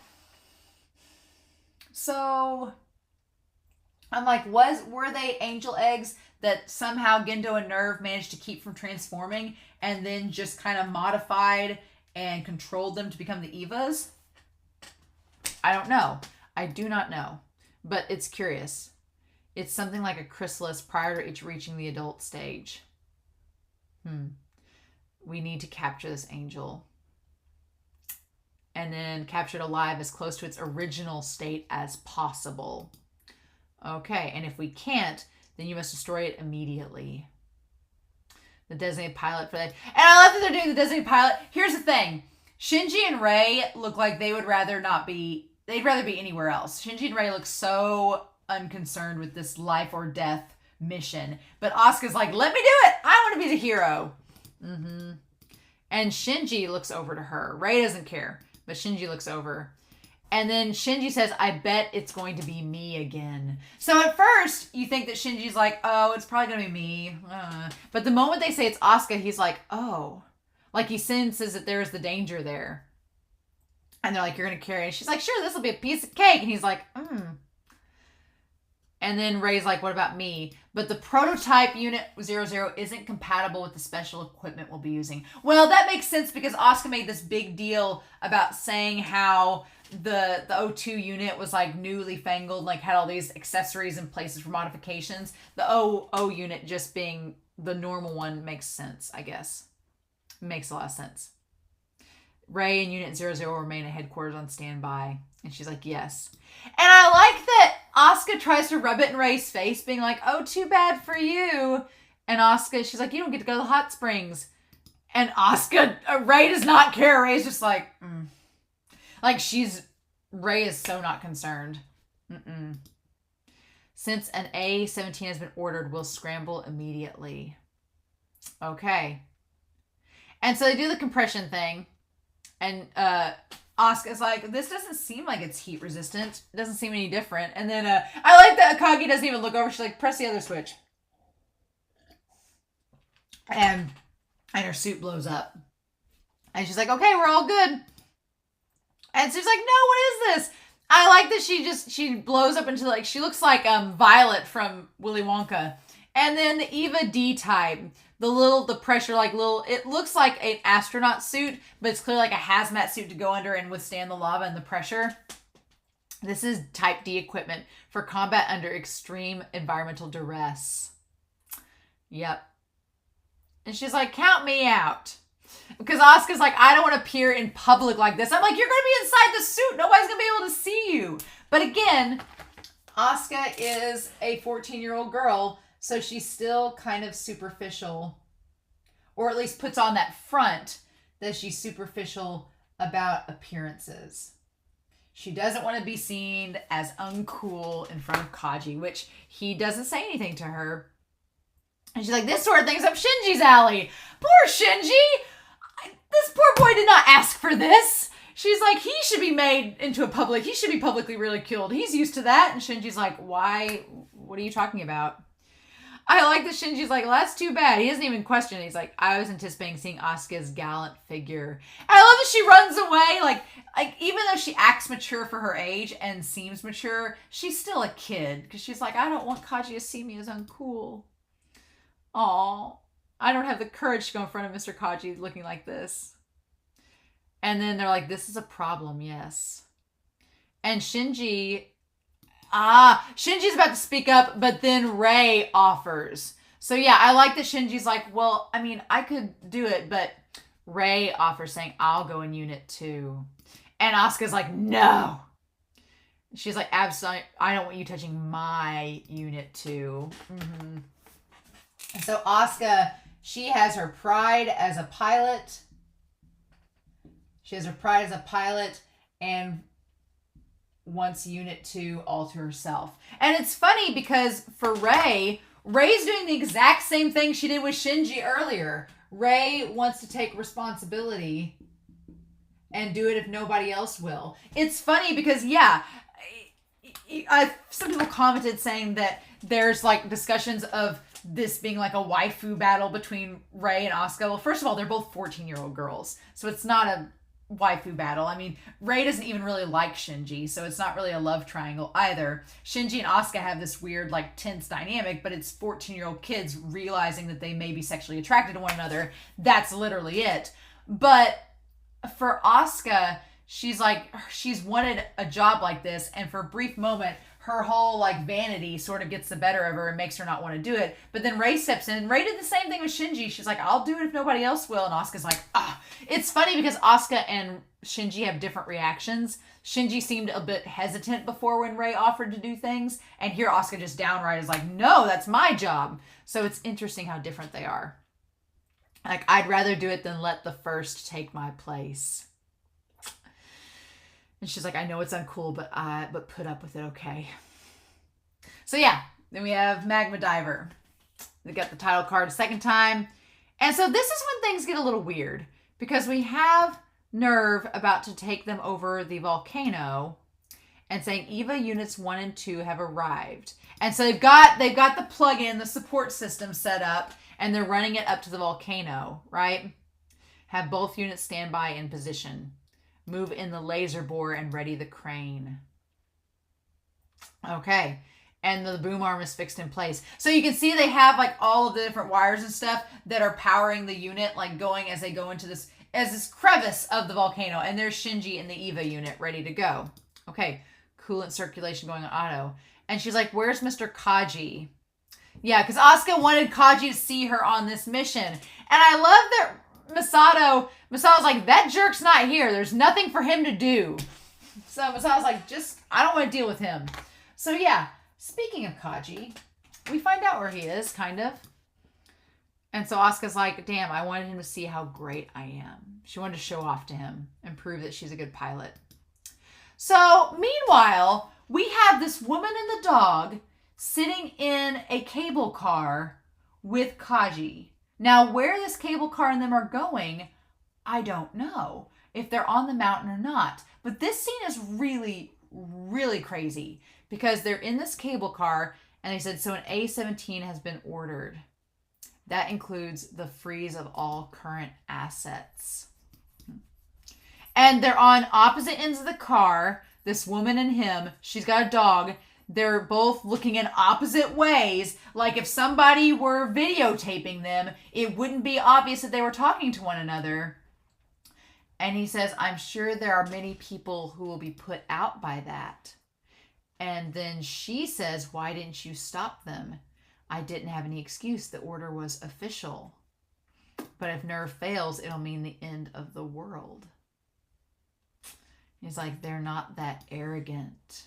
Speaker 1: I'm like, were they angel eggs that somehow Gendo and NERV managed to keep from transforming and then just kind of modified and controlled them to become the Evas? I don't know. I do not know. But it's curious. It's something like a chrysalis prior to it reaching the adult stage. We need to capture this angel. And then capture it alive as close to its original state as possible. Okay, and if we can't, then you must destroy it immediately. The designated pilot for that. And I love that they're doing the designated pilot. Here's the thing. Shinji and Rei look like they would rather not be, they'd rather be anywhere else. Shinji and Rei look so unconcerned with this life or death mission. But Asuka's like, let me do it. I want to be the hero. And Shinji looks over to her. Rei doesn't care, but Shinji looks over. And then Shinji says, I bet it's going to be me again. So at first, you think that Shinji's like, oh, it's probably going to be me. But the moment they say it's Asuka, he's like, oh. Like he senses that there's the danger there. And they're like, you're going to carry it. And she's like, sure, this will be a piece of cake. And he's like, And then Ray's like, what about me? But the prototype Unit 00 isn't compatible with the special equipment we'll be using. Well, that makes sense because Asuka made this big deal about saying how the O2 unit was like newly fangled, like had all these accessories and places for modifications. The O unit just being the normal one makes sense, I guess. Makes a lot of sense. Ray and Unit 00 remain at headquarters on standby. And she's like, yes. And I like that Asuka tries to rub it in Ray's face, being like, oh, too bad for you. And Asuka, she's like, you don't get to go to the hot springs. And Asuka, Ray does not care. Ray's just like, Like Ray is so not concerned. Since an A-17 has been ordered, we'll scramble immediately. Okay. And so they do the compression thing. And Asuka's like, this doesn't seem like it's heat resistant. It doesn't seem any different. And then I like that Kaji doesn't even look over. She's like, press the other switch. And her suit blows up. And she's like, okay, we're all good. And she's like, no, what is this? I like that she blows up into like, she looks like Violet from Willy Wonka. And then the Eva D type, the pressure, like it looks like an astronaut suit, but it's clearly like a hazmat suit to go under and withstand the lava and the pressure. This is type D equipment for combat under extreme environmental duress. Yep. And she's like, count me out. Because Asuka's like, I don't want to appear in public like this. I'm like, you're going to be inside the suit. Nobody's going to be able to see you. But again, Asuka is a 14-year-old girl, so she's still kind of superficial. Or at least puts on that front that she's superficial about appearances. She doesn't want to be seen as uncool in front of Kaji, which he doesn't say anything to her. And she's like, this sort of thing's up Shinji's alley. Poor Shinji! This poor boy did not ask for this. She's like, he should be made into he should be publicly ridiculed. He's used to that. And Shinji's like, why? What are you talking about? I like that Shinji's like, well, that's too bad. He doesn't even question it. He's like, I was anticipating seeing Asuka's gallant figure. And I love that she runs away. Like even though she acts mature for her age and seems mature, she's still a kid. Because she's like, I don't want Kaji to see me as uncool. Aw. I don't have the courage to go in front of Mr. Kaji looking like this. And then they're like, this is a problem, yes. And Shinji's about to speak up, but then Ray offers. So yeah, I like that Shinji's like, well, I mean, I could do it, but Ray offers saying, I'll go in Unit 2. And Asuka's like, no. She's like, absolutely, I don't want you touching my Unit 2. And so Asuka, she has her pride as a pilot. She has her pride as a pilot and wants Unit 2 all to herself. And it's funny because for Ray's doing the exact same thing she did with Shinji earlier. Ray wants to take responsibility and do it if nobody else will. It's funny because, yeah, some people commented saying that there's like discussions of this being like a waifu battle between Ray and Asuka. Well, first of all, they're both 14-year-old girls, so it's not a waifu battle. I mean, Ray doesn't even really like Shinji, so it's not really a love triangle either. Shinji and Asuka have this weird, like, tense dynamic, but it's 14-year-old kids realizing that they may be sexually attracted to one another. That's literally it. But for Asuka, she's like, she's wanted a job like this, and for a brief moment, her whole like vanity sort of gets the better of her and makes her not want to do it. But then Ray steps in. Ray did the same thing with Shinji. She's like, I'll do it if nobody else will. And Asuka's like, ah. It's funny because Asuka and Shinji have different reactions. Shinji seemed a bit hesitant before when Ray offered to do things. And here Asuka just downright is like, no, that's my job. So it's interesting how different they are. Like, I'd rather do it than let the first take my place. And she's like, I know it's uncool, but put up with it, okay? So yeah, then we have Magma Diver. They got the title card a second time. And so this is when things get a little weird. Because we have NERV about to take them over the volcano and saying EVA Units 1 and 2 have arrived. And so they've got the plug-in, the support system set up, and they're running it up to the volcano, right? Have both units stand by in position. Move in the laser bore and ready the crane. Okay. and the boom arm is fixed in place. So you can see they have like all of the different wires and stuff that are powering the unit, like going as they go into this crevice of the volcano. And there's Shinji in the EVA unit ready to go. Okay, coolant circulation going on auto. And she's like, where's Mr. Kaji? Yeah, because Asuka wanted Kaji to see her on this mission. And I love that Masato's like, that jerk's not here. There's nothing for him to do. So Masato's like, I don't want to deal with him. So yeah, speaking of Kaji, we find out where he is, kind of. And so Asuka's like, damn, I wanted him to see how great I am. She wanted to show off to him and prove that she's a good pilot. So meanwhile, we have this woman and the dog sitting in a cable car with Kaji. Now, where this cable car and them are going, I don't know. If they're on the mountain or not. But this scene is really, really crazy. Because they're in this cable car, and they said, so an A-17 has been ordered. That includes the freeze of all current assets. And they're on opposite ends of the car. This woman and him. She's got a dog. They're both looking in opposite ways. Like if somebody were videotaping them, it wouldn't be obvious that they were talking to one another. And he says, I'm sure there are many people who will be put out by that. And then she says, why didn't you stop them? I didn't have any excuse. The order was official. But if NERV fails, it'll mean the end of the world. He's like, they're not that arrogant.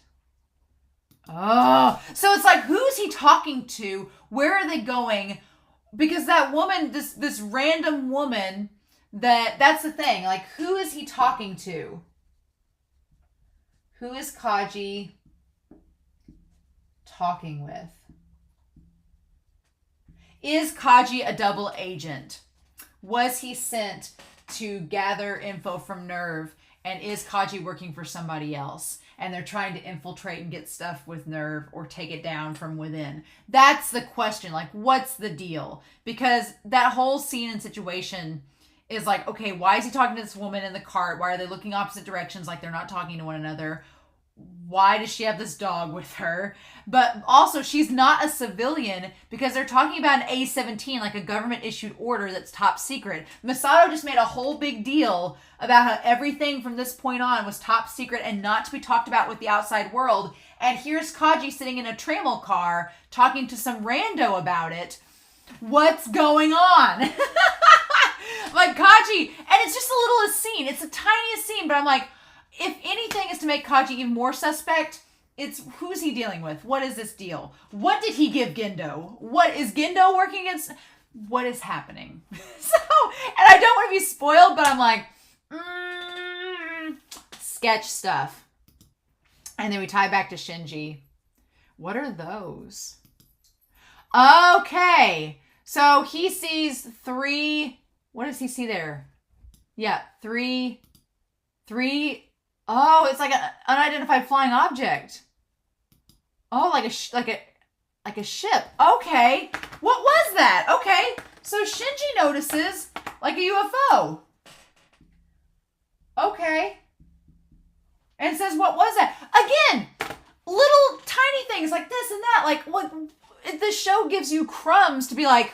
Speaker 1: Oh, so it's like, who's he talking to? Where are they going? Because that woman, this random woman, that's the thing. Like, who is he talking to? Who is Kaji talking with? Is Kaji a double agent? Was he sent to gather info from NERV? And is Kaji working for somebody else? And they're trying to infiltrate and get stuff with NERV or take it down from within. That's the question. Like, what's the deal? Because that whole scene and situation is like, okay, why is he talking to this woman in the cart? Why are they looking opposite directions like they're not talking to one another? Why does she have this dog with her? But also, she's not a civilian because they're talking about an A-17, like a government-issued order that's top secret. Masato just made a whole big deal about how everything from this point on was top secret and not to be talked about with the outside world. And here's Kaji sitting in a tramel car talking to some rando about it. What's going on? Like, Kaji, and it's just the littlest scene. It's the tiniest scene, but I'm like, if anything is to make Kaji even more suspect, it's who's he dealing with? What is this deal? What did he give Gendo? What is Gendo working against? What is happening? So, and I don't want to be spoiled, but I'm like, sketch stuff. And then we tie back to Shinji. What are those? Okay. So he sees 3. What does he see there? Yeah, 3. Oh, it's like an unidentified flying object. Oh, like a ship. Okay. What was that? Okay. So Shinji notices like a UFO. Okay. And says, what was that? Again, little tiny things like this and that. Like, what? This show gives you crumbs to be like,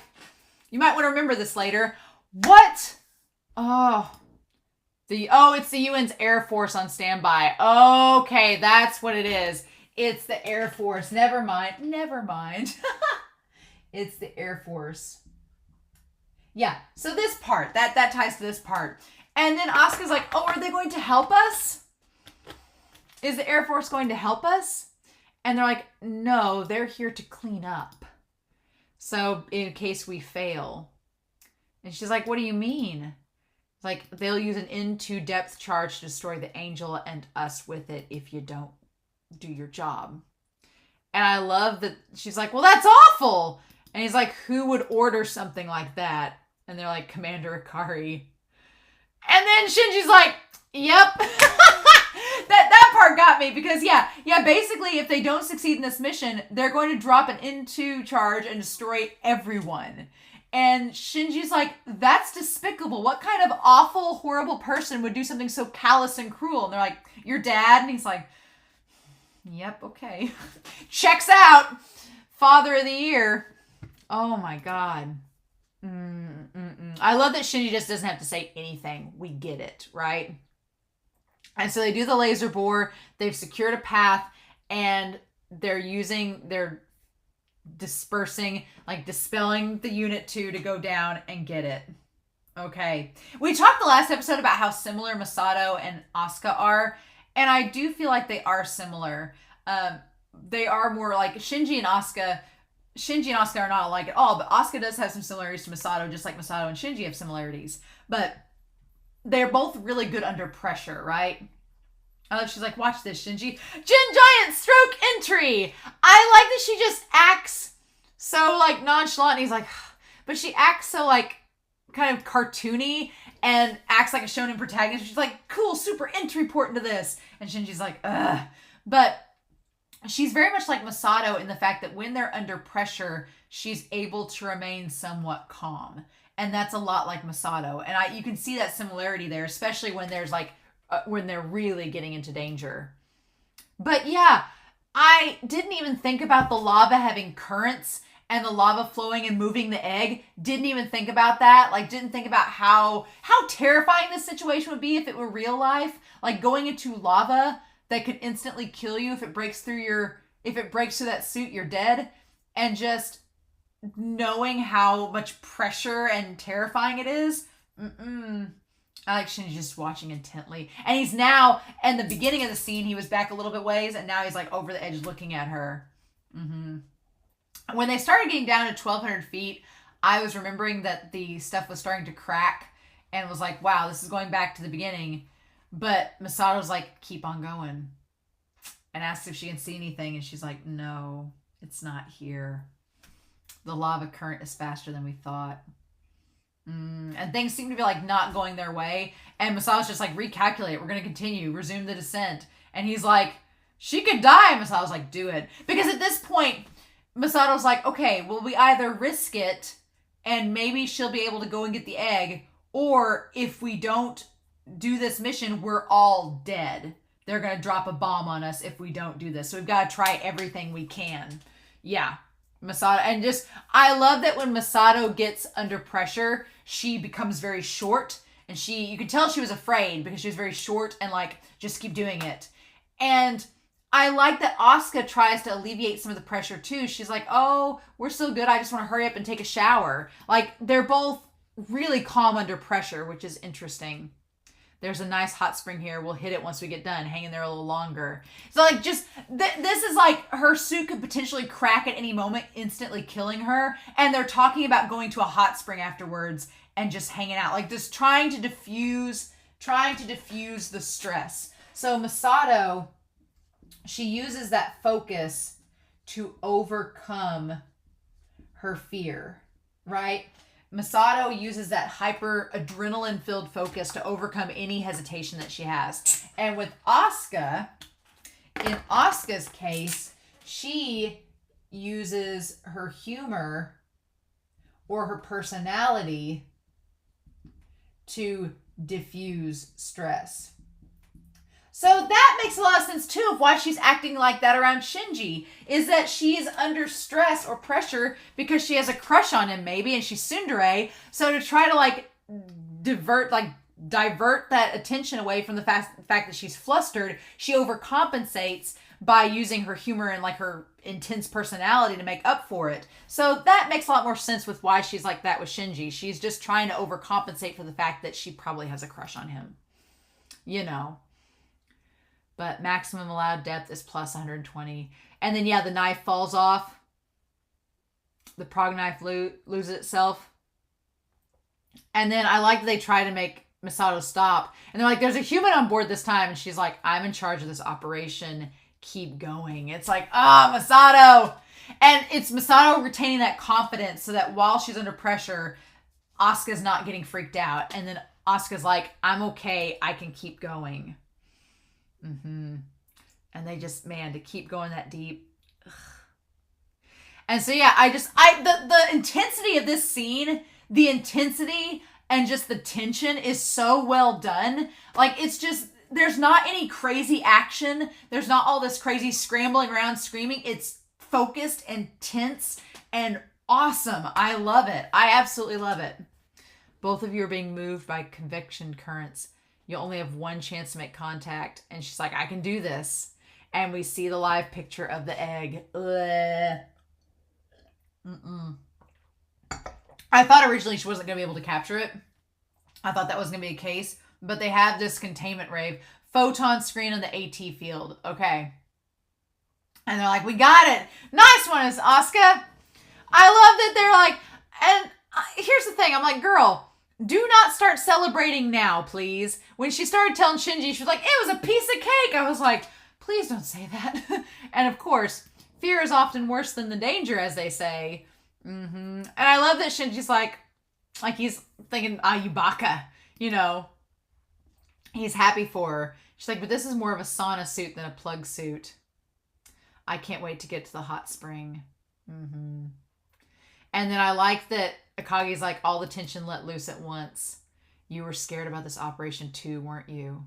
Speaker 1: you might want to remember this later. What? It's the UN's Air Force on standby. Okay, that's what it is. It's the Air Force. Never mind. It's the Air Force. Yeah, so this part, that ties to this part. And then Asuka's like, oh, are they going to help us? Is the Air Force going to help us? And they're like, no, they're here to clean up. So in case we fail. And she's like, what do you mean? Like, they'll use an into depth charge to destroy the Angel and us with it if you don't do your job. And I love that she's like, well, that's awful. And he's like, who would order something like that? And they're like, Commander Ikari. And then Shinji's like, yep. that part got me because, yeah, basically, if they don't succeed in this mission, they're going to drop an into charge and destroy everyone. And Shinji's like, that's despicable. What kind of awful, horrible person would do something so callous and cruel? And they're like, your dad? And he's like, Yep, okay. Checks out. Father of the Year. Oh my god. I love that Shinji just doesn't have to say anything. We get it, right? And so they do the laser bore. They've secured a path, and they're dispersing, like dispelling the Unit 2 to go down and get it. Okay. We talked the last episode about how similar Masato and Asuka are, and I do feel like they are similar. They are more like Shinji and Asuka are not alike at all, but Asuka does have some similarities to Masato, just like Masato and Shinji have similarities. But they're both really good under pressure, right? She's like, watch this, Shinji. Giant stroke entry! I like that she just acts so, like, nonchalant, and he's like, but she acts so, like, kind of cartoony and acts like a shonen protagonist. She's like, cool, super entry port into this. And Shinji's like, ugh. But she's very much like Masato in the fact that when they're under pressure, she's able to remain somewhat calm. And that's a lot like Masato. And you can see that similarity there, especially when there's like, when they're really getting into danger. But yeah, I didn't even think about the lava having currents and the lava flowing and moving the egg. Didn't even think about that. Like, didn't think about how terrifying this situation would be if it were real life. Like, going into lava that could instantly kill you if it breaks through that suit, you're dead. And just knowing how much pressure and terrifying it is. I like Shinji just watching intently. And he's now, in the beginning of the scene, he was back a little bit ways, and now he's like over the edge looking at her. When they started getting down to 1,200 feet, I was remembering that the stuff was starting to crack and was like, wow, this is going back to the beginning. But Masato's like, keep on going. And asks if she can see anything, and she's like, no, it's not here. The lava current is faster than we thought. And things seem to be like not going their way. And Masato's just like, recalculate. We're going to continue. Resume the descent. And he's like, she could die. Masato's like, do it. Because at this point, Masato's like, okay, well, we either risk it and maybe she'll be able to go and get the egg, or if we don't do this mission, we're all dead. They're going to drop a bomb on us if we don't do this. So we've got to try everything we can. Yeah. Masato, and just, I love that when Masato gets under pressure, she becomes very short, and you could tell she was afraid because she was very short and like, just keep doing it. And I like that Asuka tries to alleviate some of the pressure too. She's like, oh, we're so good, I just want to hurry up and take a shower. Like, they're both really calm under pressure, which is interesting. There's a nice hot spring here. We'll hit it once we get done. Hang in there a little longer. So, like, just, this is like, her suit could potentially crack at any moment, instantly killing her. And they're talking about going to a hot spring afterwards and just hanging out. Like, just trying to diffuse the stress. So, Masato, she uses that focus to overcome her fear, right? Masato uses that hyper adrenaline filled focus to overcome any hesitation that she has. And with Asuka, in Asuka's case, she uses her humor or her personality to diffuse stress. So that makes a lot of sense too of why she's acting like that around Shinji, is that she is under stress or pressure because she has a crush on him maybe, and she's tsundere. So to try to like divert that attention away from the fact that she's flustered, she overcompensates by using her humor and like her intense personality to make up for it. So that makes a lot more sense with why she's like that with Shinji. She's just trying to overcompensate for the fact that she probably has a crush on him. You know. But maximum allowed depth is plus 120. And then, yeah, the knife falls off. The prog knife loses itself. And then I like that they try to make Masato stop. And they're like, there's a human on board this time. And she's like, I'm in charge of this operation. Keep going. It's like, Masato. And it's Masato retaining that confidence so that while she's under pressure, Asuka's not getting freaked out. And then Asuka's like, I'm okay. I can keep going. And they just, man, to keep going that deep. Ugh. And so, yeah, the intensity of this scene, the intensity and just the tension is so well done. Like, it's just, there's not any crazy action. There's not all this crazy scrambling around screaming. It's focused and tense and awesome. I love it. I absolutely love it. Both of you are being moved by convection currents. You only have one chance to make contact. And she's like, I can do this. And we see the live picture of the egg. I thought originally she wasn't going to be able to capture it. I thought that was going to be the case. But they have this containment rave. Photon screen on the AT field. Okay. And they're like, we got it. Nice one, Asuka. I love that they're like, and here's the thing. I'm like, girl, do not start celebrating now, please. When she started telling Shinji, she was like, it was a piece of cake. I was like, please don't say that. And of course, fear is often worse than the danger, as they say. And I love that Shinji's like he's thinking, Yubaka, you know. He's happy for her. She's like, but this is more of a sauna suit than a plug suit. I can't wait to get to the hot spring. And then I like that Akagi's like, all the tension let loose at once. You were scared about this operation too, weren't you?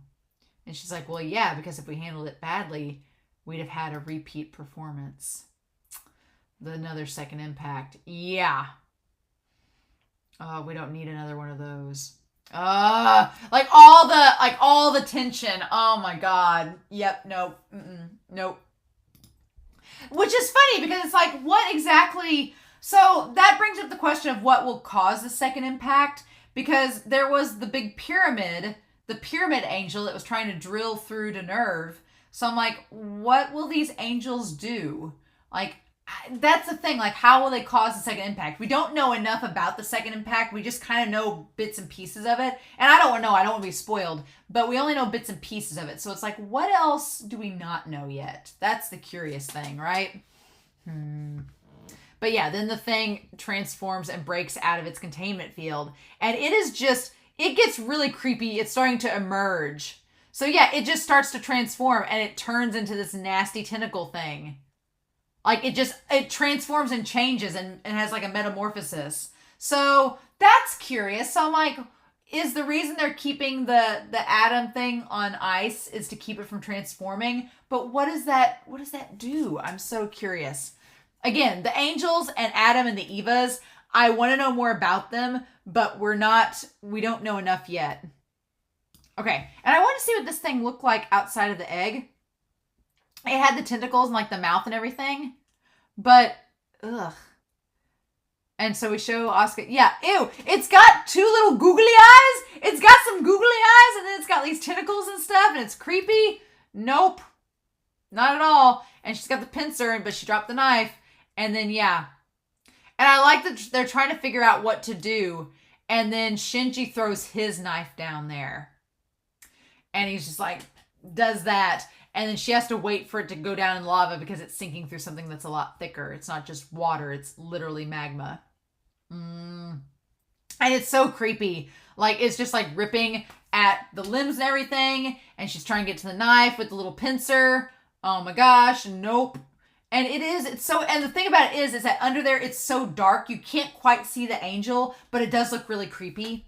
Speaker 1: And she's like, well, yeah, because if we handled it badly, we'd have had a repeat performance. Another second impact. Yeah. We don't need another one of those. Like all the tension. Oh my God. Yep. Nope. Nope. Which is funny because it's like, what exactly? So that brings up the question of what will cause the second impact, because there was the big pyramid, the pyramid angel that was trying to drill through to NERV. So I'm like, what will these angels do? Like, that's the thing. Like, how will they cause the second impact? We don't know enough about the second impact. We just kind of know bits and pieces of it. And I don't want to be spoiled, but we only know bits and pieces of it. So it's like, what else do we not know yet? That's the curious thing, right? But yeah, then the thing transforms and breaks out of its containment field. And it gets really creepy. It's starting to emerge. So yeah, it just starts to transform and it turns into this nasty tentacle thing. Like it transforms and changes and has like a metamorphosis. So that's curious. So I'm like, is the reason they're keeping the atom thing on ice is to keep it from transforming? But what does that do? I'm so curious. Again, the angels and Adam and the Evas, I want to know more about them, but we don't know enough yet. Okay, and I want to see what this thing looked like outside of the egg. It had the tentacles and like the mouth and everything, but ugh. And so we show Asuka. Yeah, ew. It's got two little googly eyes. It's got some googly eyes, and then it's got these tentacles and stuff, and it's creepy. Nope, not at all. And she's got the pincer, but she dropped the knife. And then yeah, and I like that they're trying to figure out what to do. And then Shinji throws his knife down there, and he's just like does that. And then she has to wait for it to go down in lava because it's sinking through something that's a lot thicker. It's not just water. It's literally magma. And it's so creepy. Like, it's just like ripping at the limbs and everything. And she's trying to get to the knife with the little pincer. Oh my gosh. Nope. And and the thing about it is that under there, it's so dark. You can't quite see the angel, but it does look really creepy.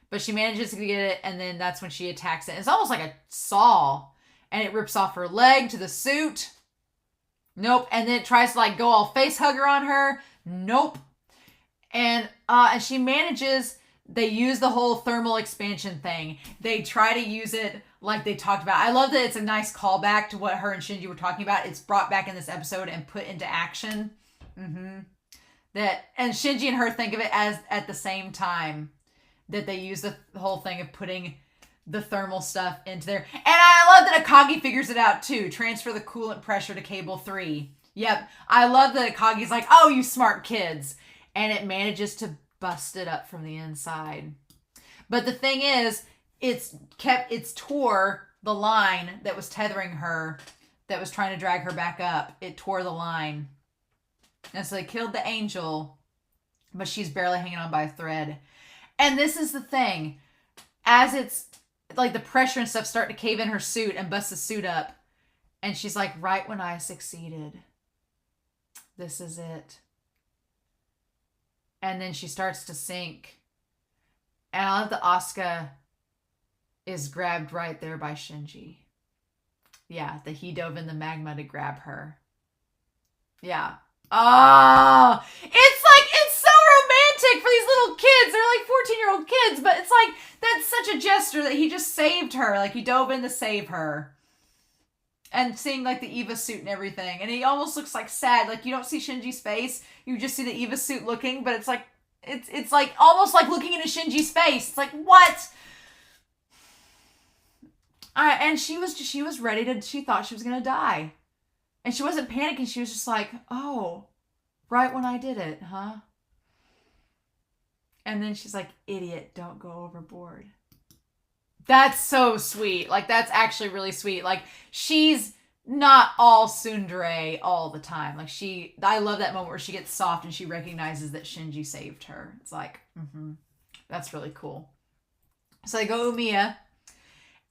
Speaker 1: But she manages to get it. And then that's when she attacks it. It's almost like a saw. And it rips off her leg to the suit. Nope. And then it tries to like go all face hugger on her. Nope. And she manages, they use the whole thermal expansion thing. They try to use it like they talked about. I love that it's a nice callback to what her and Shinji were talking about. It's brought back in this episode and put into action. And Shinji and her think of it as at the same time that they use the whole thing of putting the thermal stuff into there. And I love that Akagi figures it out too. Transfer the coolant pressure to cable 3. Yep. I love that Akagi's like, oh, you smart kids. And it manages to bust it up from the inside. But the thing is, it's tore the line that was tethering her, that was trying to drag her back up. It tore the line. And so they killed the angel, but she's barely hanging on by a thread. And this is the thing. As it's like the pressure and stuff start to cave in her suit and bust the suit up. And she's like, right when I succeeded. This is it. And then she starts to sink. And I love the Asuka is grabbed right there by Shinji. Yeah, that he dove in the magma to grab her. Yeah. Oh, it's so romantic for these little kids. They're like 14-year-old kids, but it's like, that's such a gesture that he just saved her. Like, he dove in to save her. And seeing, like, the Eva suit and everything. And he almost looks, like, sad. Like, you don't see Shinji's face. You just see the Eva suit looking, but it's like, it's like, almost like looking into Shinji's face. It's like, what? And she was ready to, she thought she was going to die. And she wasn't panicking. She was just like, oh, right when I did it, huh? And then she's like, idiot, don't go overboard. That's so sweet. Like, that's actually really sweet. Like, she's not all tsundere all the time. Like, I love that moment where she gets soft and she recognizes that Shinji saved her. It's like, that's really cool. So they go Umiya,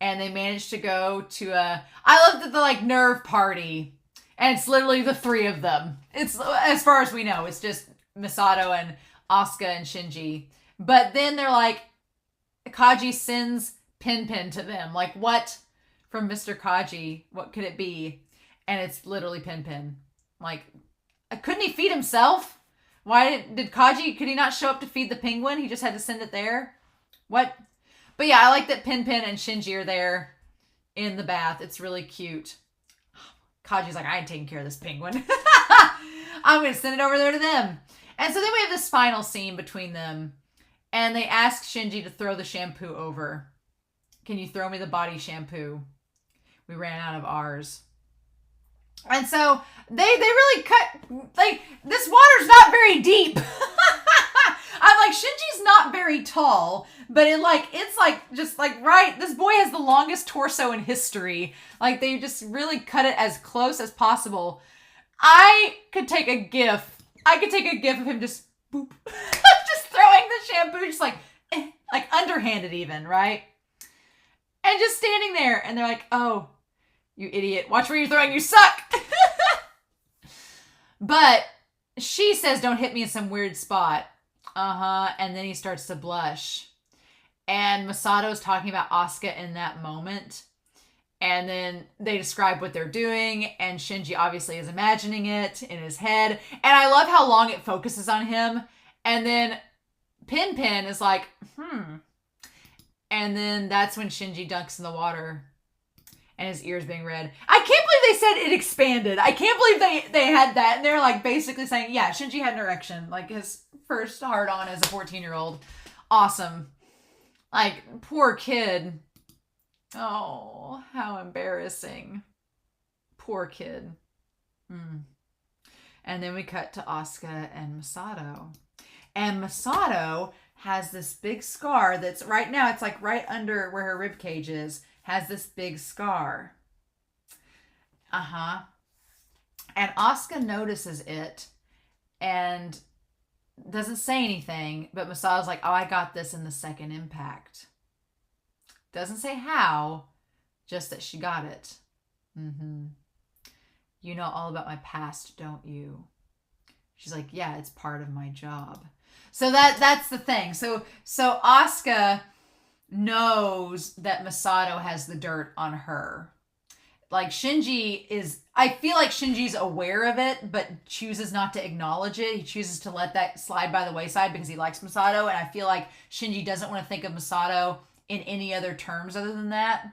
Speaker 1: and they manage to go to I love the like NERV party, and it's literally the three of them. It's, as far as we know, it's just Misato and Asuka and Shinji. But then they're like, Kaji sends Pin to them. Like, what from Mr. Kaji? What could it be? And it's literally Pin. Like, couldn't he feed himself? Why did Kaji, could he not show up to feed the penguin? He just had to send it there? What? But yeah, I like that Pin and Shinji are there in the bath. It's really cute. Kaji's like, I ain't taking care of this penguin. I'm going to send it over there to them. And so then we have this final scene between them. And they ask Shinji to throw the shampoo over. Can you throw me the body shampoo? We ran out of ours. And so they really cut, like, this water's not very deep. I'm like, Shinji's not very tall, but it's like, just like, right, this boy has the longest torso in history. Like, they just really cut it as close as possible. I could take a gif of him just, boop, just throwing the shampoo, just like underhanded even, right? And just standing there, and they're like, oh, you idiot, watch where you're throwing, you suck. But she says, don't hit me in some weird spot. And then he starts to blush. And Masato's talking about Asuka in that moment. And then they describe what they're doing, and Shinji obviously is imagining it in his head. And I love how long it focuses on him. And then Pin is like, And then that's when Shinji dunks in the water and his ears being red. I can't believe they said it expanded. I can't believe they had that. And they're like basically saying, yeah, Shinji had an erection. Like his first hard on as a 14-year-old. Awesome. Like, poor kid. Oh, how embarrassing. Poor kid. And then we cut to Asuka and Masato. And Masato has this big scar that's right now, it's like right under where her rib cage is, has this big scar. And Asuka notices it and doesn't say anything, but Masato's like, oh, I got this in the second impact. Doesn't say how, just that she got it. You know all about my past, don't you? She's like, yeah, it's part of my job. So that's the thing. So Asuka knows that Masato has the dirt on her. Like, Shinji is, I feel like Shinji's aware of it, but chooses not to acknowledge it. He chooses to let that slide by the wayside because he likes Masato. And I feel like Shinji doesn't want to think of Masato in any other terms other than that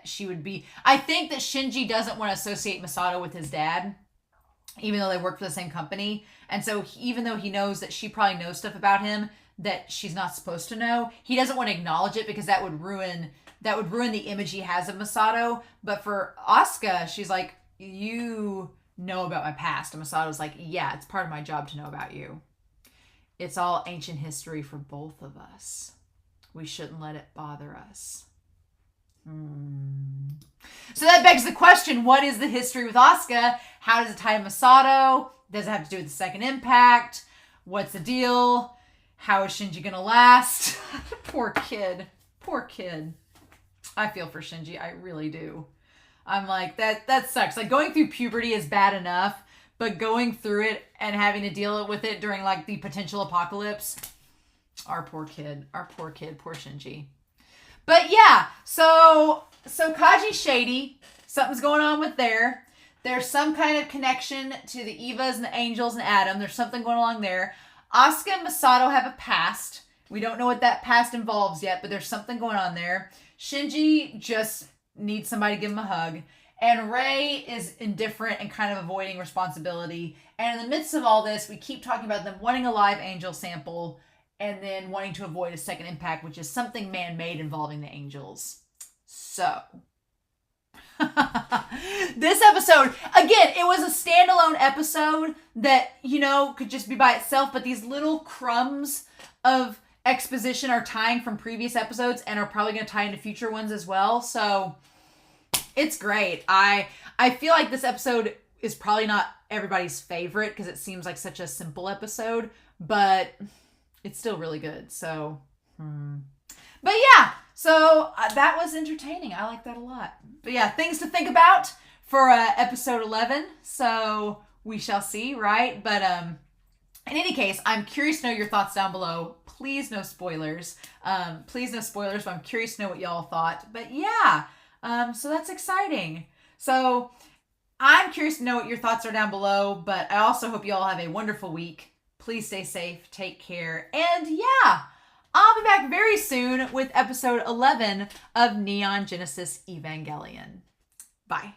Speaker 1: she would be. I think that Shinji doesn't want to associate Masato with his dad, even though they work for the same company. And so even though he knows that she probably knows stuff about him that she's not supposed to know, he doesn't want to acknowledge it because that would ruin the image he has of Masato. But for Asuka, she's like, you know about my past. And Masato's like, yeah, it's part of my job to know about you. It's all ancient history for both of us. We shouldn't let it bother us. So that begs the question, what is the history with Asuka? How does it tie to Masato? Does it have to do with the second impact? What's the deal? How is Shinji gonna last? Poor kid. I feel for Shinji. I really do. I'm like, that sucks. Like, going through puberty is bad enough, but going through it and having to deal with it during, like, the potential apocalypse, our poor kid, poor Shinji. But yeah, so Kaji's shady. Something's going on with there. There's some kind of connection to the Evas and the Angels and Adam. There's something going along there. Asuka and Masato have a past. We don't know what that past involves yet, but there's something going on there. Shinji just needs somebody to give him a hug. And Rei is indifferent and kind of avoiding responsibility. And in the midst of all this, we keep talking about them wanting a live angel sample and then wanting to avoid a second impact, which is something man-made involving the angels. So, this episode, again, it was a standalone episode that, you know, could just be by itself, but these little crumbs of exposition are tying from previous episodes and are probably going to tie into future ones as well. So, it's great. I feel like this episode is probably not everybody's favorite because it seems like such a simple episode, but it's still really good. So, but yeah, so that was entertaining. I like that a lot. But yeah, things to think about for episode 11. So we shall see, right? But in any case, I'm curious to know your thoughts down below. Please no spoilers. Please no spoilers, but I'm curious to know what y'all thought. But yeah, so that's exciting. So I'm curious to know what your thoughts are down below, but I also hope you all have a wonderful week. Please stay safe, take care, and yeah, I'll be back very soon with episode 11 of Neon Genesis Evangelion. Bye.